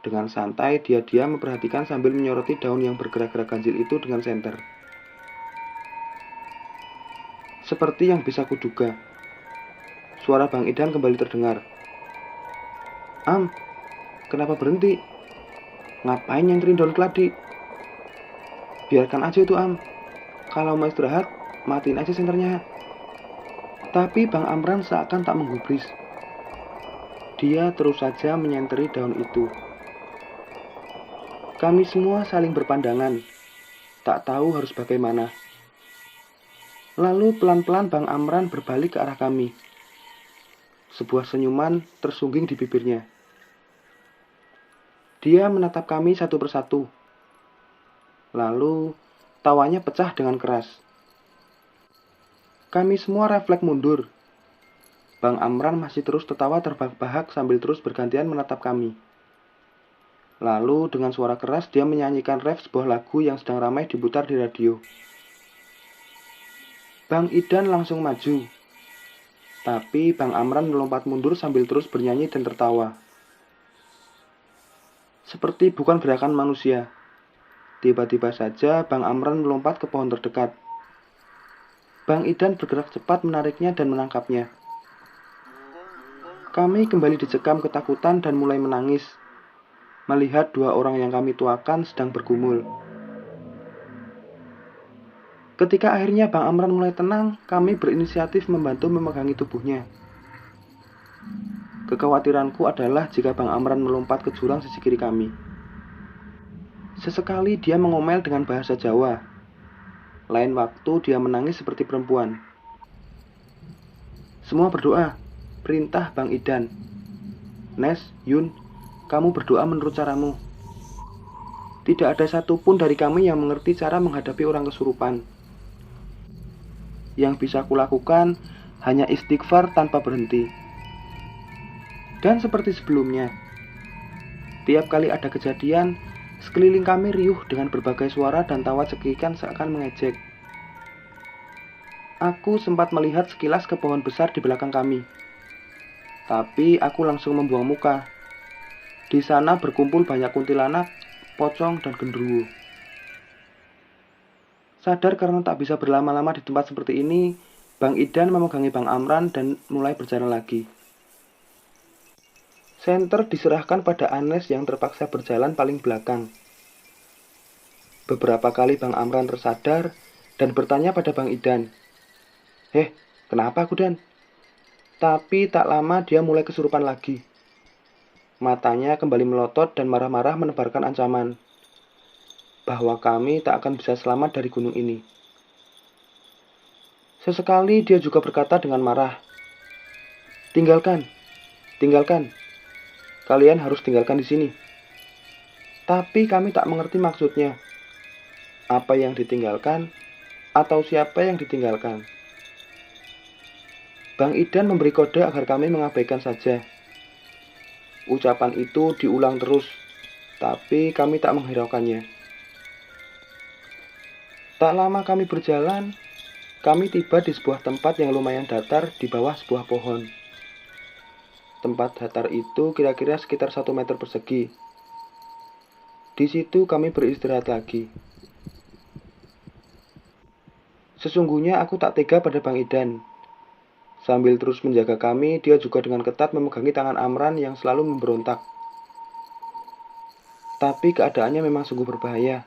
Dengan santai, dia diam memperhatikan sambil menyoroti daun yang bergerak-gerak ganjil itu dengan senter. Seperti yang bisa kuduga, suara Bang Idan kembali terdengar. "Am, kenapa berhenti? Ngapain nyenterin daun keladi? Biarkan aja itu, Am. Kalau mau istirahat, matiin aja senternya." Tapi Bang Amran seakan tak menggubris. Dia terus saja menyenteri daun itu. Kami semua saling berpandangan, tak tahu harus bagaimana. Lalu pelan-pelan Bang Amran berbalik ke arah kami. Sebuah senyuman tersungging di bibirnya. Dia menatap kami satu persatu. Lalu tawanya pecah dengan keras. Kami semua refleks mundur. Bang Amran masih terus tertawa terbahak-bahak sambil terus bergantian menatap kami. Lalu dengan suara keras dia menyanyikan ref sebuah lagu yang sedang ramai diputar di radio. Bang Idan langsung maju. Tapi Bang Amran melompat mundur sambil terus bernyanyi dan tertawa. Seperti bukan gerakan manusia. Tiba-tiba saja Bang Amran melompat ke pohon terdekat. Bang Idan bergerak cepat menariknya dan menangkapnya. Kami kembali dicekam ketakutan dan mulai menangis, melihat dua orang yang kami tuakan sedang bergumul. Ketika akhirnya Bang Amran mulai tenang, kami berinisiatif membantu memegangi tubuhnya. Kekhawatiranku adalah jika Bang Amran melompat ke jurang sisi kiri kami. Sesekali dia mengomel dengan bahasa Jawa. Lain waktu dia menangis seperti perempuan. Semua berdoa, perintah Bang Idan. Nes, Yun, kamu berdoa menurut caramu. Tidak ada satupun dari kami yang mengerti cara menghadapi orang kesurupan. Yang bisa kulakukan hanya istighfar tanpa berhenti. Dan seperti sebelumnya, tiap kali ada kejadian, sekeliling kami riuh dengan berbagai suara dan tawa cekikan seakan mengejek. Aku sempat melihat sekilas ke pohon besar di belakang kami. Tapi aku langsung membuang muka. Di sana berkumpul banyak kuntilanak, pocong, dan genderuwo. Sadar karena tak bisa berlama-lama di tempat seperti ini, Bang Idan memegangi Bang Amran dan mulai berjalan lagi. Senter diserahkan pada Anes yang terpaksa berjalan paling belakang. Beberapa kali Bang Amran tersadar dan bertanya pada Bang Idan, kenapa aku Dan?" Tapi tak lama dia mulai kesurupan lagi. Matanya kembali melotot dan marah-marah menebarkan ancaman bahwa kami tak akan bisa selamat dari gunung ini. Sesekali dia juga berkata dengan marah, "Tinggalkan, tinggalkan. Kalian harus tinggalkan di sini." Tapi kami tak mengerti maksudnya. Apa yang ditinggalkan atau siapa yang ditinggalkan? Bang Idan memberi kode agar kami mengabaikan saja. Ucapan itu diulang terus, tapi kami tak menghiraukannya. Tak lama kami berjalan, kami tiba di sebuah tempat yang lumayan datar di bawah sebuah pohon. Tempat datar itu kira-kira sekitar 1 meter persegi. Di situ kami beristirahat lagi. Sesungguhnya aku tak tega pada Bang Idan. Sambil terus menjaga kami, dia juga dengan ketat memegangi tangan Amran yang selalu memberontak. Tapi keadaannya memang sungguh berbahaya.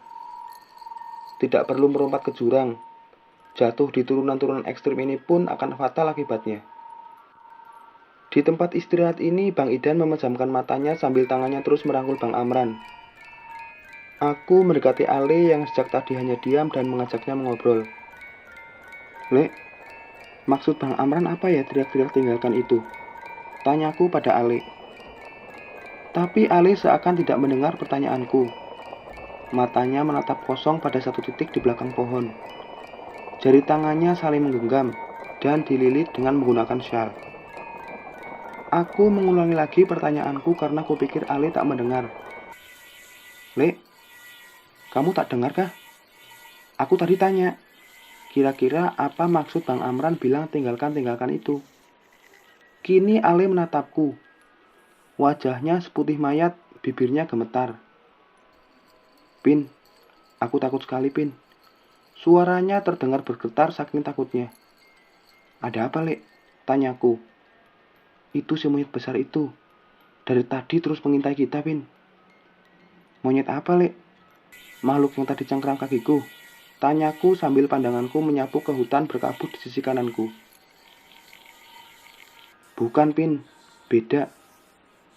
Tidak perlu merompat ke jurang. Jatuh di turunan-turunan ekstrim ini pun akan fatal akibatnya. Di tempat istirahat ini, Bang Idan memejamkan matanya sambil tangannya terus merangkul Bang Amran. Aku mendekati Ale yang sejak tadi hanya diam dan mengajaknya mengobrol. "Lek, maksud Bang Amran apa ya teriak-teriak tinggalkan itu?" tanyaku pada Ale. Tapi Ale seakan tidak mendengar pertanyaanku. Matanya menatap kosong pada satu titik di belakang pohon. Jari tangannya saling menggenggam dan dililit dengan menggunakan syal. Aku mengulangi lagi pertanyaanku karena kupikir Ale tak mendengar. "Lek, Kamu tak dengar kah? Aku tadi tanya, kira-kira apa maksud Bang Amran bilang tinggalkan itu? Kini Ale menatapku. Wajahnya seputih mayat, bibirnya gemetar. Pin, aku takut sekali, Pin. Suaranya terdengar bergetar saking takutnya. Ada apa, Lek? Tanyaku. Itu si monyet besar itu. Dari tadi terus mengintai kita, Pin. Monyet apa, Lek? Makhluk yang tadi cengkeram kakiku. Tanyaku sambil pandanganku menyapu ke hutan berkabut di sisi kananku. Bukan, Pin. Beda.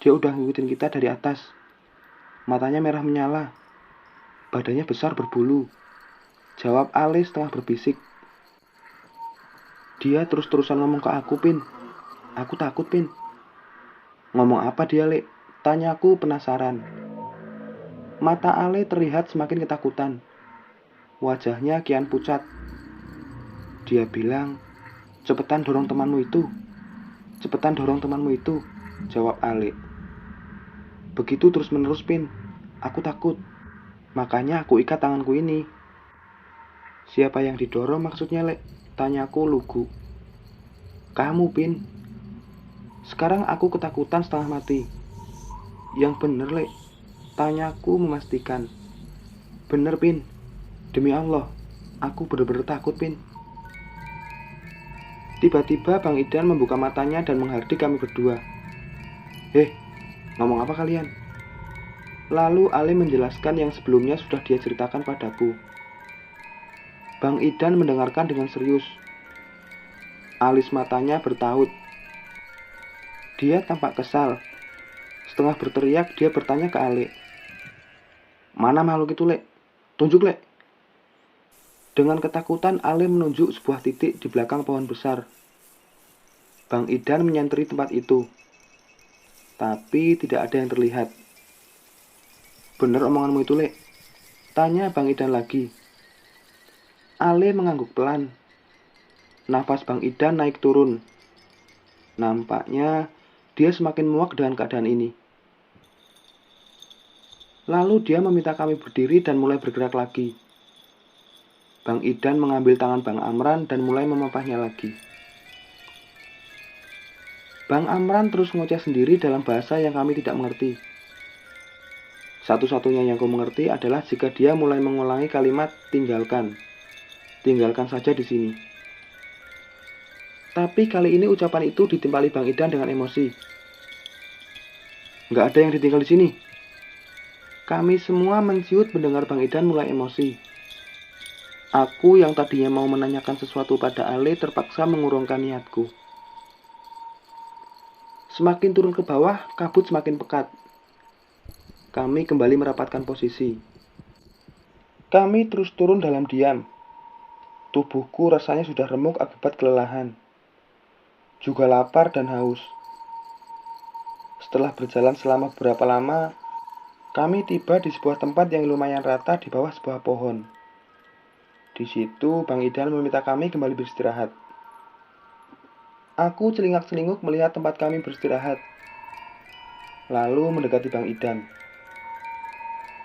Dia udah ngikutin kita dari atas. Matanya merah menyala. Badannya besar berbulu. Jawab Ale setengah berbisik. Dia terus-terusan ngomong ke aku, Pin. Aku takut, Pin. Ngomong apa dia, Lek? Tanyaku penasaran. Mata Ale terlihat semakin ketakutan. Wajahnya kian pucat. Dia bilang, cepetan dorong temanmu itu. Cepetan dorong temanmu itu. Jawab Ale. Begitu terus-menerus, Pin. Aku takut. Makanya aku ikat tanganku ini. Siapa yang didorong maksudnya, Lek? Tanyaku lugu. Kamu, Pin. Sekarang aku ketakutan setengah mati. Yang bener, Lek? Tanyaku memastikan. Bener, Pin. Demi Allah, aku bener-bener takut, Pin. Tiba-tiba Bang Idan membuka matanya dan menghardik kami berdua. Ngomong apa kalian? Lalu Ale menjelaskan yang sebelumnya sudah dia ceritakan padaku. Bang Idan mendengarkan dengan serius. Alis matanya bertaut. Dia tampak kesal. Setengah berteriak, dia bertanya ke Ale. Mana makhluk itu, Lek? Tunjuk, Lek. Dengan ketakutan, Ale menunjuk sebuah titik di belakang pohon besar. Bang Idan menyentri tempat itu. Tapi tidak ada yang terlihat. Bener omonganmu itu, Lek? Tanya Bang Idan lagi. Ale mengangguk pelan. Nafas Bang Idan naik turun. Nampaknya dia semakin muak dengan keadaan ini. Lalu dia meminta kami berdiri dan mulai bergerak lagi. Bang Idan mengambil tangan Bang Amran dan mulai memapahnya lagi. Bang Amran terus ngoceh sendiri dalam bahasa yang kami tidak mengerti. Satu-satunya yang ku mengerti adalah jika dia mulai mengulangi kalimat tinggalkan. Tinggalkan saja di sini. Tapi kali ini ucapan itu ditimpali Bang Idan dengan emosi. Nggak ada yang ditinggal di sini. Kami semua menciut mendengar Bang Idan mulai emosi. Aku yang tadinya mau menanyakan sesuatu pada Ale terpaksa mengurungkan niatku. Semakin turun ke bawah, kabut semakin pekat. Kami kembali merapatkan posisi. Kami terus turun dalam diam. Tubuhku rasanya sudah remuk akibat kelelahan. Juga lapar dan haus. Setelah berjalan selama beberapa lama, kami tiba di sebuah tempat yang lumayan rata di bawah sebuah pohon. Di situ, Bang Idan meminta kami kembali beristirahat. Aku celingak-celinguk melihat tempat kami beristirahat. Lalu mendekati Bang Idan.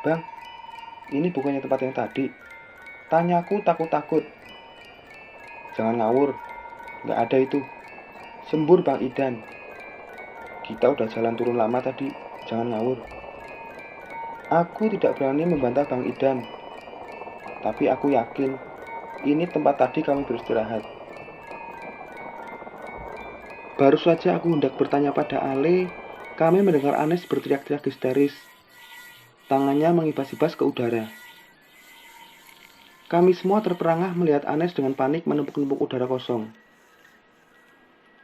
Bang, ini bukannya tempat yang tadi? Tanyaku takut-takut. Jangan ngawur, nggak ada itu. Sembur Bang Idan. Kita udah jalan turun lama tadi, jangan ngawur. Aku tidak berani membantah Bang Idan. Tapi aku yakin, ini tempat tadi kami beristirahat. Baru saja aku hendak bertanya pada Ale, kami mendengar Anes berteriak-teriak histeris. Tangannya mengibas-ibas ke udara. Kami semua terperangah melihat Anes dengan panik menepuk-nepuk udara kosong.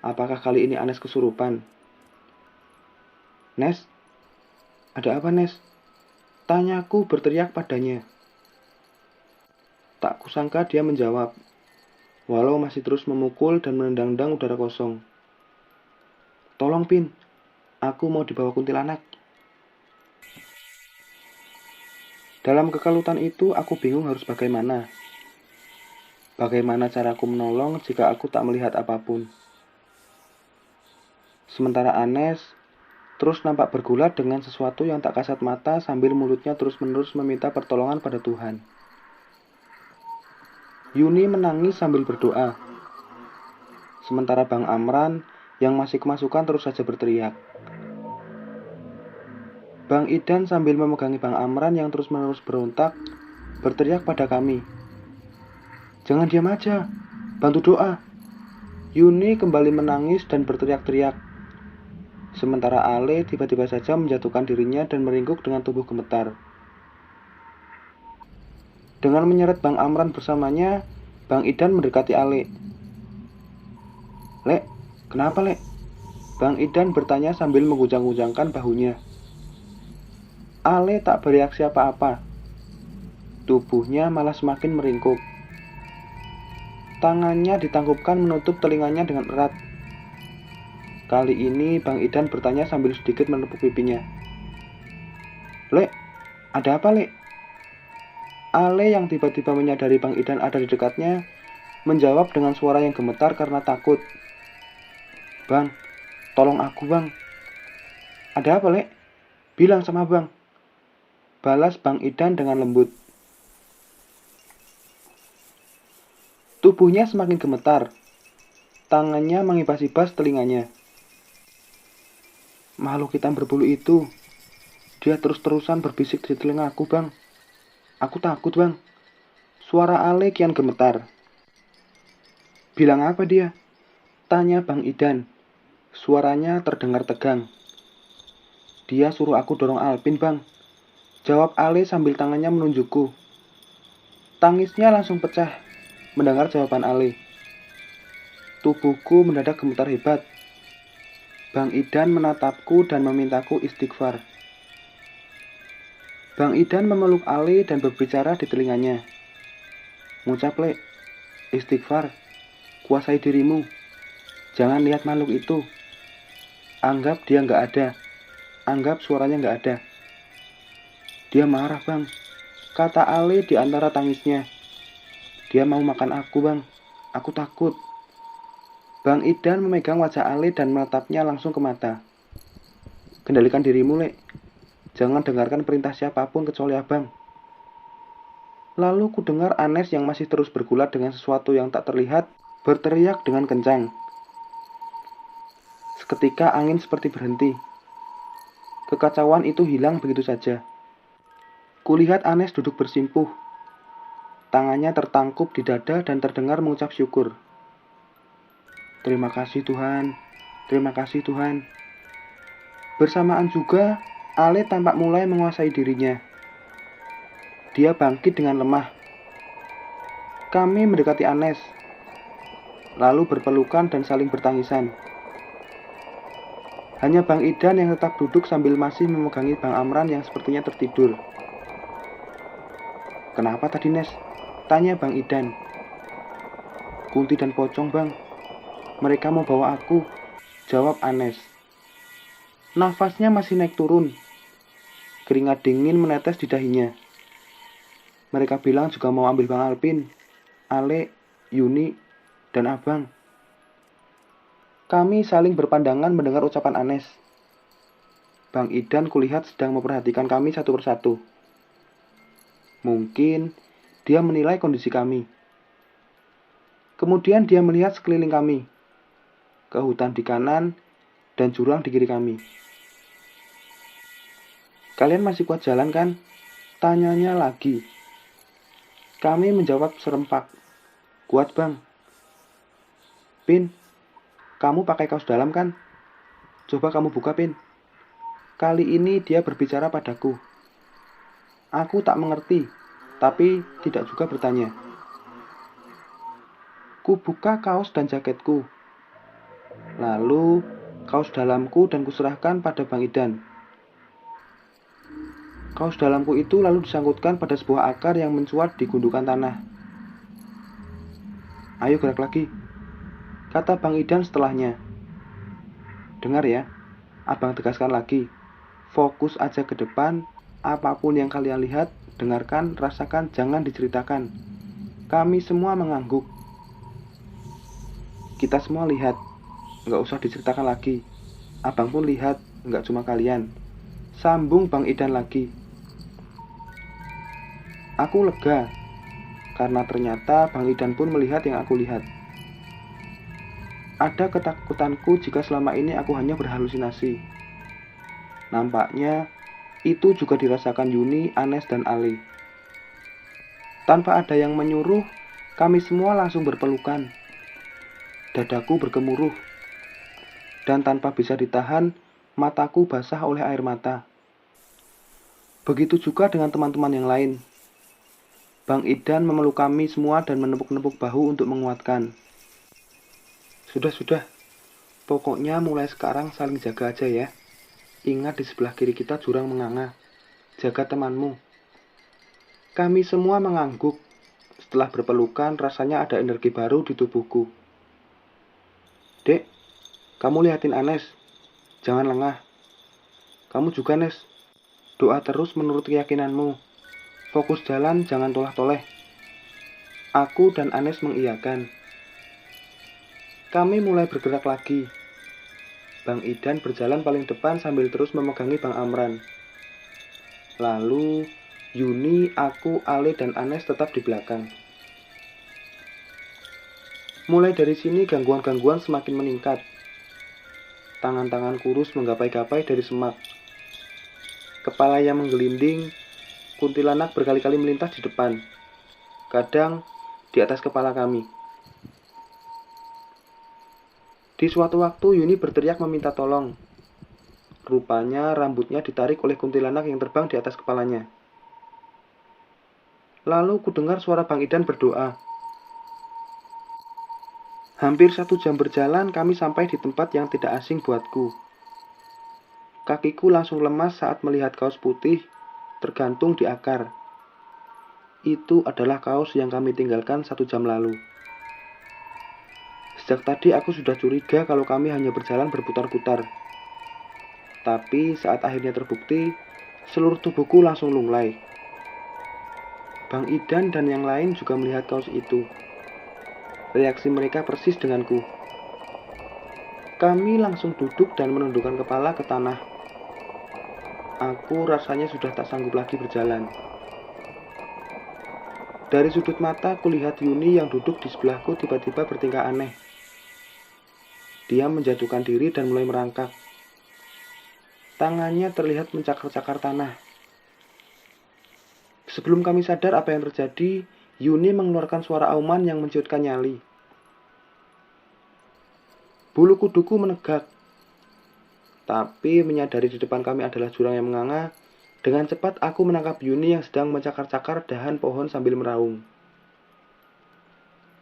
Apakah kali ini Anes kesurupan? Nes? Ada apa, Nes? Tanyaku berteriak padanya. Tak kusangka dia menjawab, walau masih terus memukul dan menendang-endang udara kosong. Tolong, Pin. Aku mau dibawa kuntilanak. Dalam kekalutan itu, aku bingung harus bagaimana. Bagaimana caraku menolong jika aku tak melihat apapun. Sementara Anes, terus nampak bergulat dengan sesuatu yang tak kasat mata sambil mulutnya terus-menerus meminta pertolongan pada Tuhan. Yuni menangis sambil berdoa. Sementara Bang Amran yang masih kemasukan terus saja berteriak. Bang Idan sambil memegangi Bang Amran yang terus-menerus berontak, berteriak pada kami. Jangan diam aja, bantu doa. Yuni kembali menangis dan berteriak-teriak. Sementara Ale tiba-tiba saja menjatuhkan dirinya dan meringkuk dengan tubuh gemetar. Dengan menyeret Bang Amran bersamanya, Bang Idan mendekati Ale. Lek, kenapa Lek? Bang Idan bertanya sambil mengguncang-guncangkan bahunya. Ale tak bereaksi apa-apa. Tubuhnya malah semakin meringkuk. Tangannya ditangkupkan menutup telinganya dengan erat. Kali ini Bang Idan bertanya sambil sedikit menepuk pipinya. Lek, ada apa Lek? Ale yang tiba-tiba menyadari Bang Idan ada di dekatnya, menjawab dengan suara yang gemetar karena takut. Bang, tolong aku Bang. Ada apa Lek? Bilang sama Bang. Balas Bang Idan dengan lembut. Tubuhnya semakin gemetar. Tangannya mengibas-ibas telinganya. Makhluk hitam berbulu itu, dia terus-terusan berbisik di telingaku, Bang. Aku takut, Bang. Suara Ale kian gemetar. Bilang apa dia? Tanya Bang Idan. Suaranya terdengar tegang. Dia suruh aku dorong Alpin, Bang. Jawab Ale sambil tangannya menunjukku. Tangisnya langsung pecah mendengar jawaban Ale. Tubuhku mendadak gemetar hebat. Bang Idan menatapku dan memintaku istighfar. Bang Idan memeluk Ale dan berbicara di telinganya. Ngucap Lek, istighfar, kuasai dirimu. Jangan lihat makhluk itu. Anggap dia nggak ada. Anggap suaranya nggak ada. Dia marah Bang, kata Ale di antara tangisnya. Dia mau makan aku Bang, aku takut. Bang Idan memegang wajah Ale dan menatapnya langsung ke mata. Kendalikan dirimu, Lek. Jangan dengarkan perintah siapapun kecuali Abang. Lalu ku dengar Anes yang masih terus bergulat dengan sesuatu yang tak terlihat, berteriak dengan kencang. Seketika angin seperti berhenti. Kekacauan itu hilang begitu saja. Kulihat Anes duduk bersimpuh. Tangannya tertangkup di dada dan terdengar mengucap syukur. Terima kasih Tuhan, terima kasih Tuhan. Bersamaan juga, Ale tampak mulai menguasai dirinya. Dia bangkit dengan lemah. Kami mendekati Anes, lalu berpelukan dan saling bertangisan. Hanya Bang Idan yang tetap duduk sambil masih memegangi Bang Amran yang sepertinya tertidur. Kenapa tadi Nes? Tanya Bang Idan. Kunti dan Pocong Bang. Mereka mau bawa aku, jawab Anes. Nafasnya masih naik turun. Keringat dingin menetes di dahinya. Mereka bilang juga mau ambil Bang Alpin, Ale, Yuni, dan Abang. Kami saling berpandangan mendengar ucapan Anes. Bang Idan kulihat sedang memperhatikan kami satu persatu. Mungkin dia menilai kondisi kami. Kemudian dia melihat sekeliling kami. Ke hutan di kanan, dan jurang di kiri kami. Kalian masih kuat jalan kan? Tanyanya lagi. Kami menjawab serempak. Kuat Bang. Pin, kamu pakai kaos dalam kan? Coba kamu buka Pin. Kali ini dia berbicara padaku. Aku tak mengerti, tapi tidak juga bertanya. Ku buka kaos dan jaketku. Lalu, kaos dalamku dan kuserahkan pada Bang Idan. Kaos dalamku itu lalu disangkutkan pada sebuah akar yang mencuat di gundukan tanah. Ayo gerak lagi, kata Bang Idan setelahnya. Dengar ya, Abang tegaskan lagi. Fokus aja ke depan, apapun yang kalian lihat, dengarkan, rasakan, jangan diceritakan. Kami semua mengangguk. Kita semua lihat. Nggak usah diceritakan lagi. Abang pun lihat, nggak cuma kalian. Sambung Bang Idan lagi. Aku lega, karena ternyata Bang Idan pun melihat yang aku lihat. Ada ketakutanku jika selama ini aku hanya berhalusinasi. Nampaknya itu juga dirasakan Yuni, Anes, dan Ali. Tanpa ada yang menyuruh, kami semua langsung berpelukan. Dadaku bergemuruh, dan tanpa bisa ditahan, mataku basah oleh air mata. Begitu juga dengan teman-teman yang lain. Bang Idan memeluk kami semua dan menepuk-nepuk bahu untuk menguatkan. Sudah, pokoknya mulai sekarang saling jaga aja ya. Ingat di sebelah kiri kita jurang menganga. Jaga temanmu. Kami semua mengangguk. Setelah berpelukan, rasanya ada energi baru di tubuhku. Dek, kamu lihatin Anes. Jangan lengah. Kamu juga, Nes. Doa terus menurut keyakinanmu. Fokus jalan, jangan tolah-toleh. Aku dan Anes mengiyakan. Kami mulai bergerak lagi. Bang Idan berjalan paling depan sambil terus memegangi Bang Amran. Lalu, Yuni, aku, Ale, dan Anes tetap di belakang. Mulai dari sini gangguan-gangguan semakin meningkat. Tangan-tangan kurus menggapai-gapai dari semak. Kepala yang menggelinding, kuntilanak berkali-kali melintas di depan. Kadang di atas kepala kami. Di suatu waktu Yuni berteriak meminta tolong. Rupanya rambutnya ditarik oleh kuntilanak yang terbang di atas kepalanya. Lalu kudengar suara Bang Idan berdoa. Hampir 1 jam berjalan kami sampai di tempat yang tidak asing buatku. Kakiku langsung lemas saat melihat kaos putih tergantung di akar. Itu adalah kaos yang kami tinggalkan 1 jam lalu. Sejak tadi aku sudah curiga kalau kami hanya berjalan berputar-putar. Tapi saat akhirnya terbukti, seluruh tubuhku langsung lunglai. Bang Idan dan yang lain juga melihat kaos itu. Reaksi mereka persis denganku. Kami langsung duduk dan menundukkan kepala ke tanah. Aku rasanya sudah tak sanggup lagi berjalan. Dari sudut mata, kulihat Yuni yang duduk di sebelahku tiba-tiba bertingkah aneh. Dia menjatuhkan diri dan mulai merangkak. Tangannya terlihat mencakar-cakar tanah. Sebelum kami sadar apa yang terjadi, Yuni mengeluarkan suara auman yang menciutkan nyali. Bulu kuduku menegak. Tapi menyadari di depan kami adalah jurang yang menganga, dengan cepat aku menangkap Yuni yang sedang mencakar-cakar dahan pohon sambil meraung.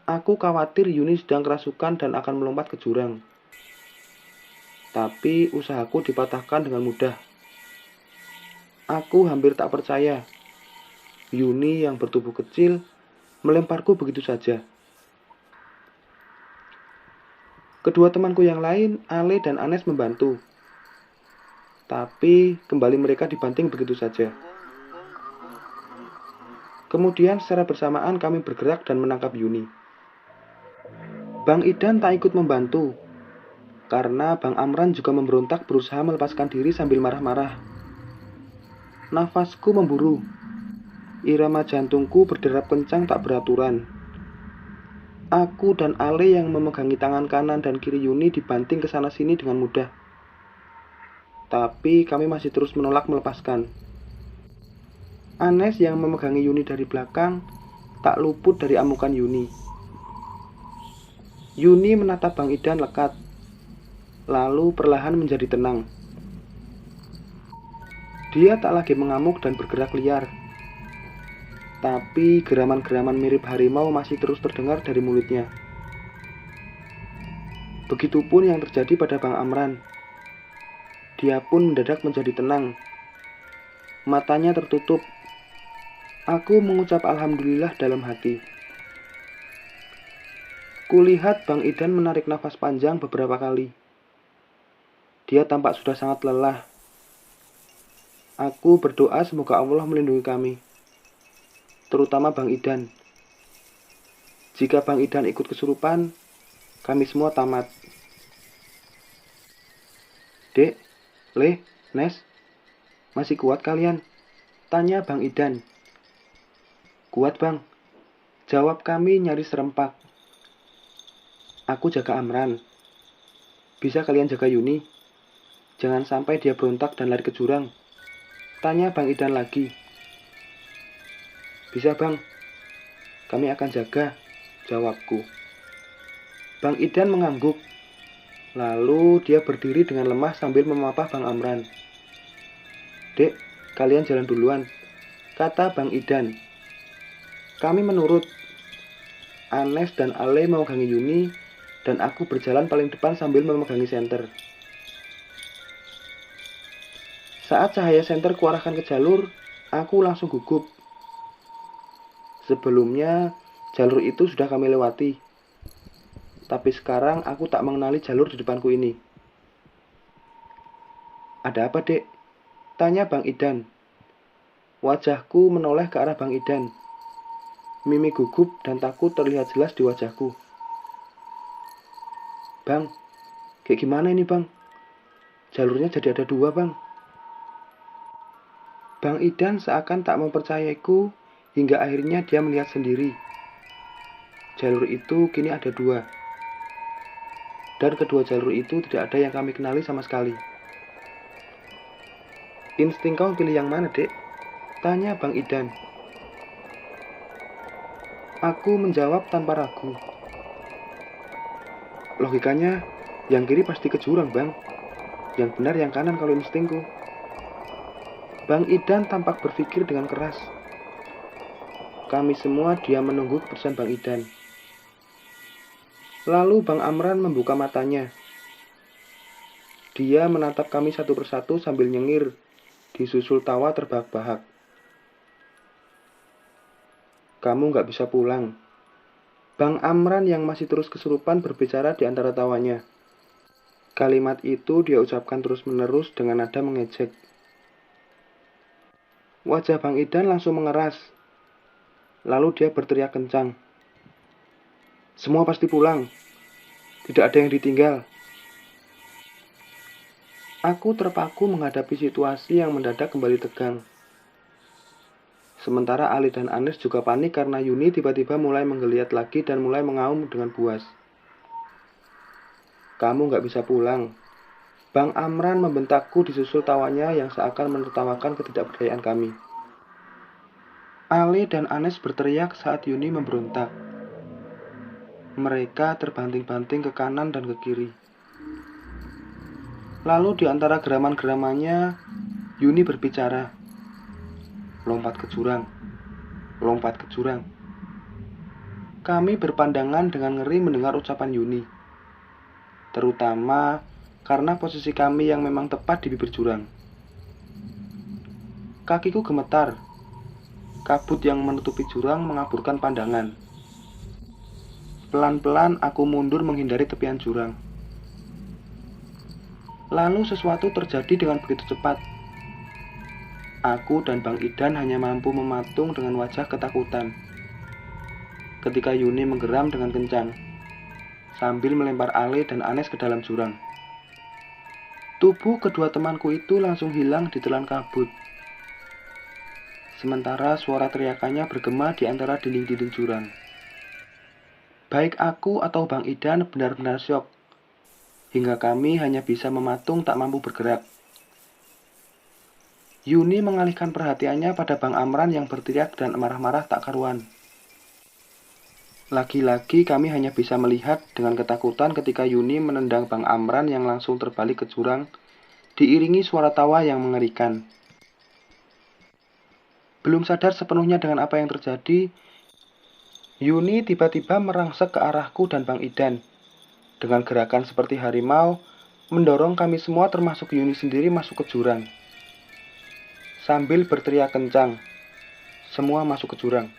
Aku khawatir Yuni sedang kerasukan dan akan melompat ke jurang. Tapi usahaku dipatahkan dengan mudah. Aku hampir tak percaya. Yuni yang bertubuh kecil melemparku begitu saja. Kedua temanku yang lain, Ale dan Anes, membantu. Tapi kembali mereka dibanting begitu saja. Kemudian secara bersamaan kami bergerak dan menangkap Yuni. Bang Idan tak ikut membantu, karena Bang Amran juga memberontak berusaha melepaskan diri sambil marah-marah. Nafasku memburu. Irama jantungku berderap kencang tak beraturan. Aku dan Ale yang memegangi tangan kanan dan kiri Yuni dibanting ke sana-sini dengan mudah. Tapi kami masih terus menolak melepaskan. Anes yang memegangi Yuni dari belakang tak luput dari amukan Yuni. Yuni menatap Bang Idan lekat, lalu perlahan menjadi tenang. Dia tak lagi mengamuk dan bergerak liar. Tapi geraman-geraman mirip harimau masih terus terdengar dari mulutnya. Begitupun yang terjadi pada Bang Amran. Dia pun mendadak menjadi tenang. Matanya tertutup. Aku mengucap alhamdulillah dalam hati. Kulihat Bang Idan menarik nafas panjang beberapa kali. Dia tampak sudah sangat lelah. Aku berdoa semoga Allah melindungi kami. Terutama Bang Idan. Jika Bang Idan ikut kesurupan, kami semua tamat. Dek, "Leh, Nes, masih kuat kalian?" tanya Bang Idan. "Kuat, Bang," jawab kami nyaris serempak. "Aku jaga Amran. Bisa kalian jaga Yuni? Jangan sampai dia berontak dan lari ke jurang," tanya Bang Idan lagi. "Bisa, Bang. Kami akan jaga," jawabku. Bang Idan mengangguk. Lalu dia berdiri dengan lemah sambil memapah Bang Amran. "Dek, kalian jalan duluan," kata Bang Idan. Kami menurut. Anes dan Ale memegangi Yuni, dan aku berjalan paling depan sambil memegangi senter. Saat cahaya senter kuarahkan ke jalur, aku langsung gugup. Sebelumnya, jalur itu sudah kami lewati. Tapi sekarang aku tak mengenali jalur di depanku ini. "Ada apa, Dek?" tanya Bang Idan. Wajahku menoleh ke arah Bang Idan. Mimi gugup dan takut terlihat jelas di wajahku. "Bang, kayak gimana ini, Bang? Jalurnya jadi ada 2, Bang." Bang Idan seakan tak mempercayaiku hingga akhirnya dia melihat sendiri. Jalur itu kini ada 2. Dan kedua jalur itu tidak ada yang kami kenali sama sekali. "Insting kau pilih yang mana, Dek?" tanya Bang Idan. Aku menjawab tanpa ragu. "Logikanya, yang kiri pasti ke jurang, Bang. Yang benar yang kanan kalau instingku." Bang Idan tampak berpikir dengan keras. Kami semua diam menunggu keputusan Bang Idan. Lalu Bang Amran membuka matanya. Dia menatap kami satu persatu sambil nyengir, disusul tawa terbahak-bahak. "Kamu nggak bisa pulang." Bang Amran yang masih terus kesurupan berbicara di antara tawanya. Kalimat itu dia ucapkan terus-menerus dengan nada mengejek. Wajah Bang Idan langsung mengeras. Lalu dia berteriak kencang. "Semua pasti pulang. Tidak ada yang ditinggal." Aku terpaku menghadapi situasi yang mendadak kembali tegang. Sementara Ali dan Anes juga panik karena Yuni tiba-tiba mulai menggeliat lagi dan mulai mengaum dengan buas. "Kamu nggak bisa pulang." Bang Amran membentakku disusul tawanya yang seakan menertawakan ketidakberdayaan kami. Ali dan Anes berteriak saat Yuni memberontak. Mereka terbanting-banting ke kanan dan ke kiri. Lalu di antara geraman-geramannya, Yuni berbicara. "Lompat ke jurang, lompat ke jurang." Kami berpandangan dengan ngeri mendengar ucapan Yuni. Terutama karena posisi kami yang memang tepat di bibir jurang. Kakiku gemetar. Kabut yang menutupi jurang mengaburkan pandangan. Pelan-pelan aku mundur menghindari tepian jurang. Lalu sesuatu terjadi dengan begitu cepat. Aku dan Bang Idan hanya mampu mematung dengan wajah ketakutan. Ketika Yuni menggeram dengan kencang, sambil melempar Ale dan Anes ke dalam jurang. Tubuh kedua temanku itu langsung hilang ditelan kabut. Sementara suara teriakannya bergema di antara dinding-dinding jurang. Baik aku atau Bang Idan benar-benar syok. Hingga kami hanya bisa mematung tak mampu bergerak. Yuni mengalihkan perhatiannya pada Bang Amran yang berteriak dan marah-marah tak karuan. Lagi-lagi kami hanya bisa melihat dengan ketakutan ketika Yuni menendang Bang Amran yang langsung terbalik ke jurang, diiringi suara tawa yang mengerikan. Belum sadar sepenuhnya dengan apa yang terjadi, Yuni tiba-tiba merangsek ke arahku dan Bang Idan. Dengan gerakan seperti harimau, mendorong kami semua termasuk Yuni sendiri masuk ke jurang. Sambil berteriak kencang, "Semua masuk ke jurang."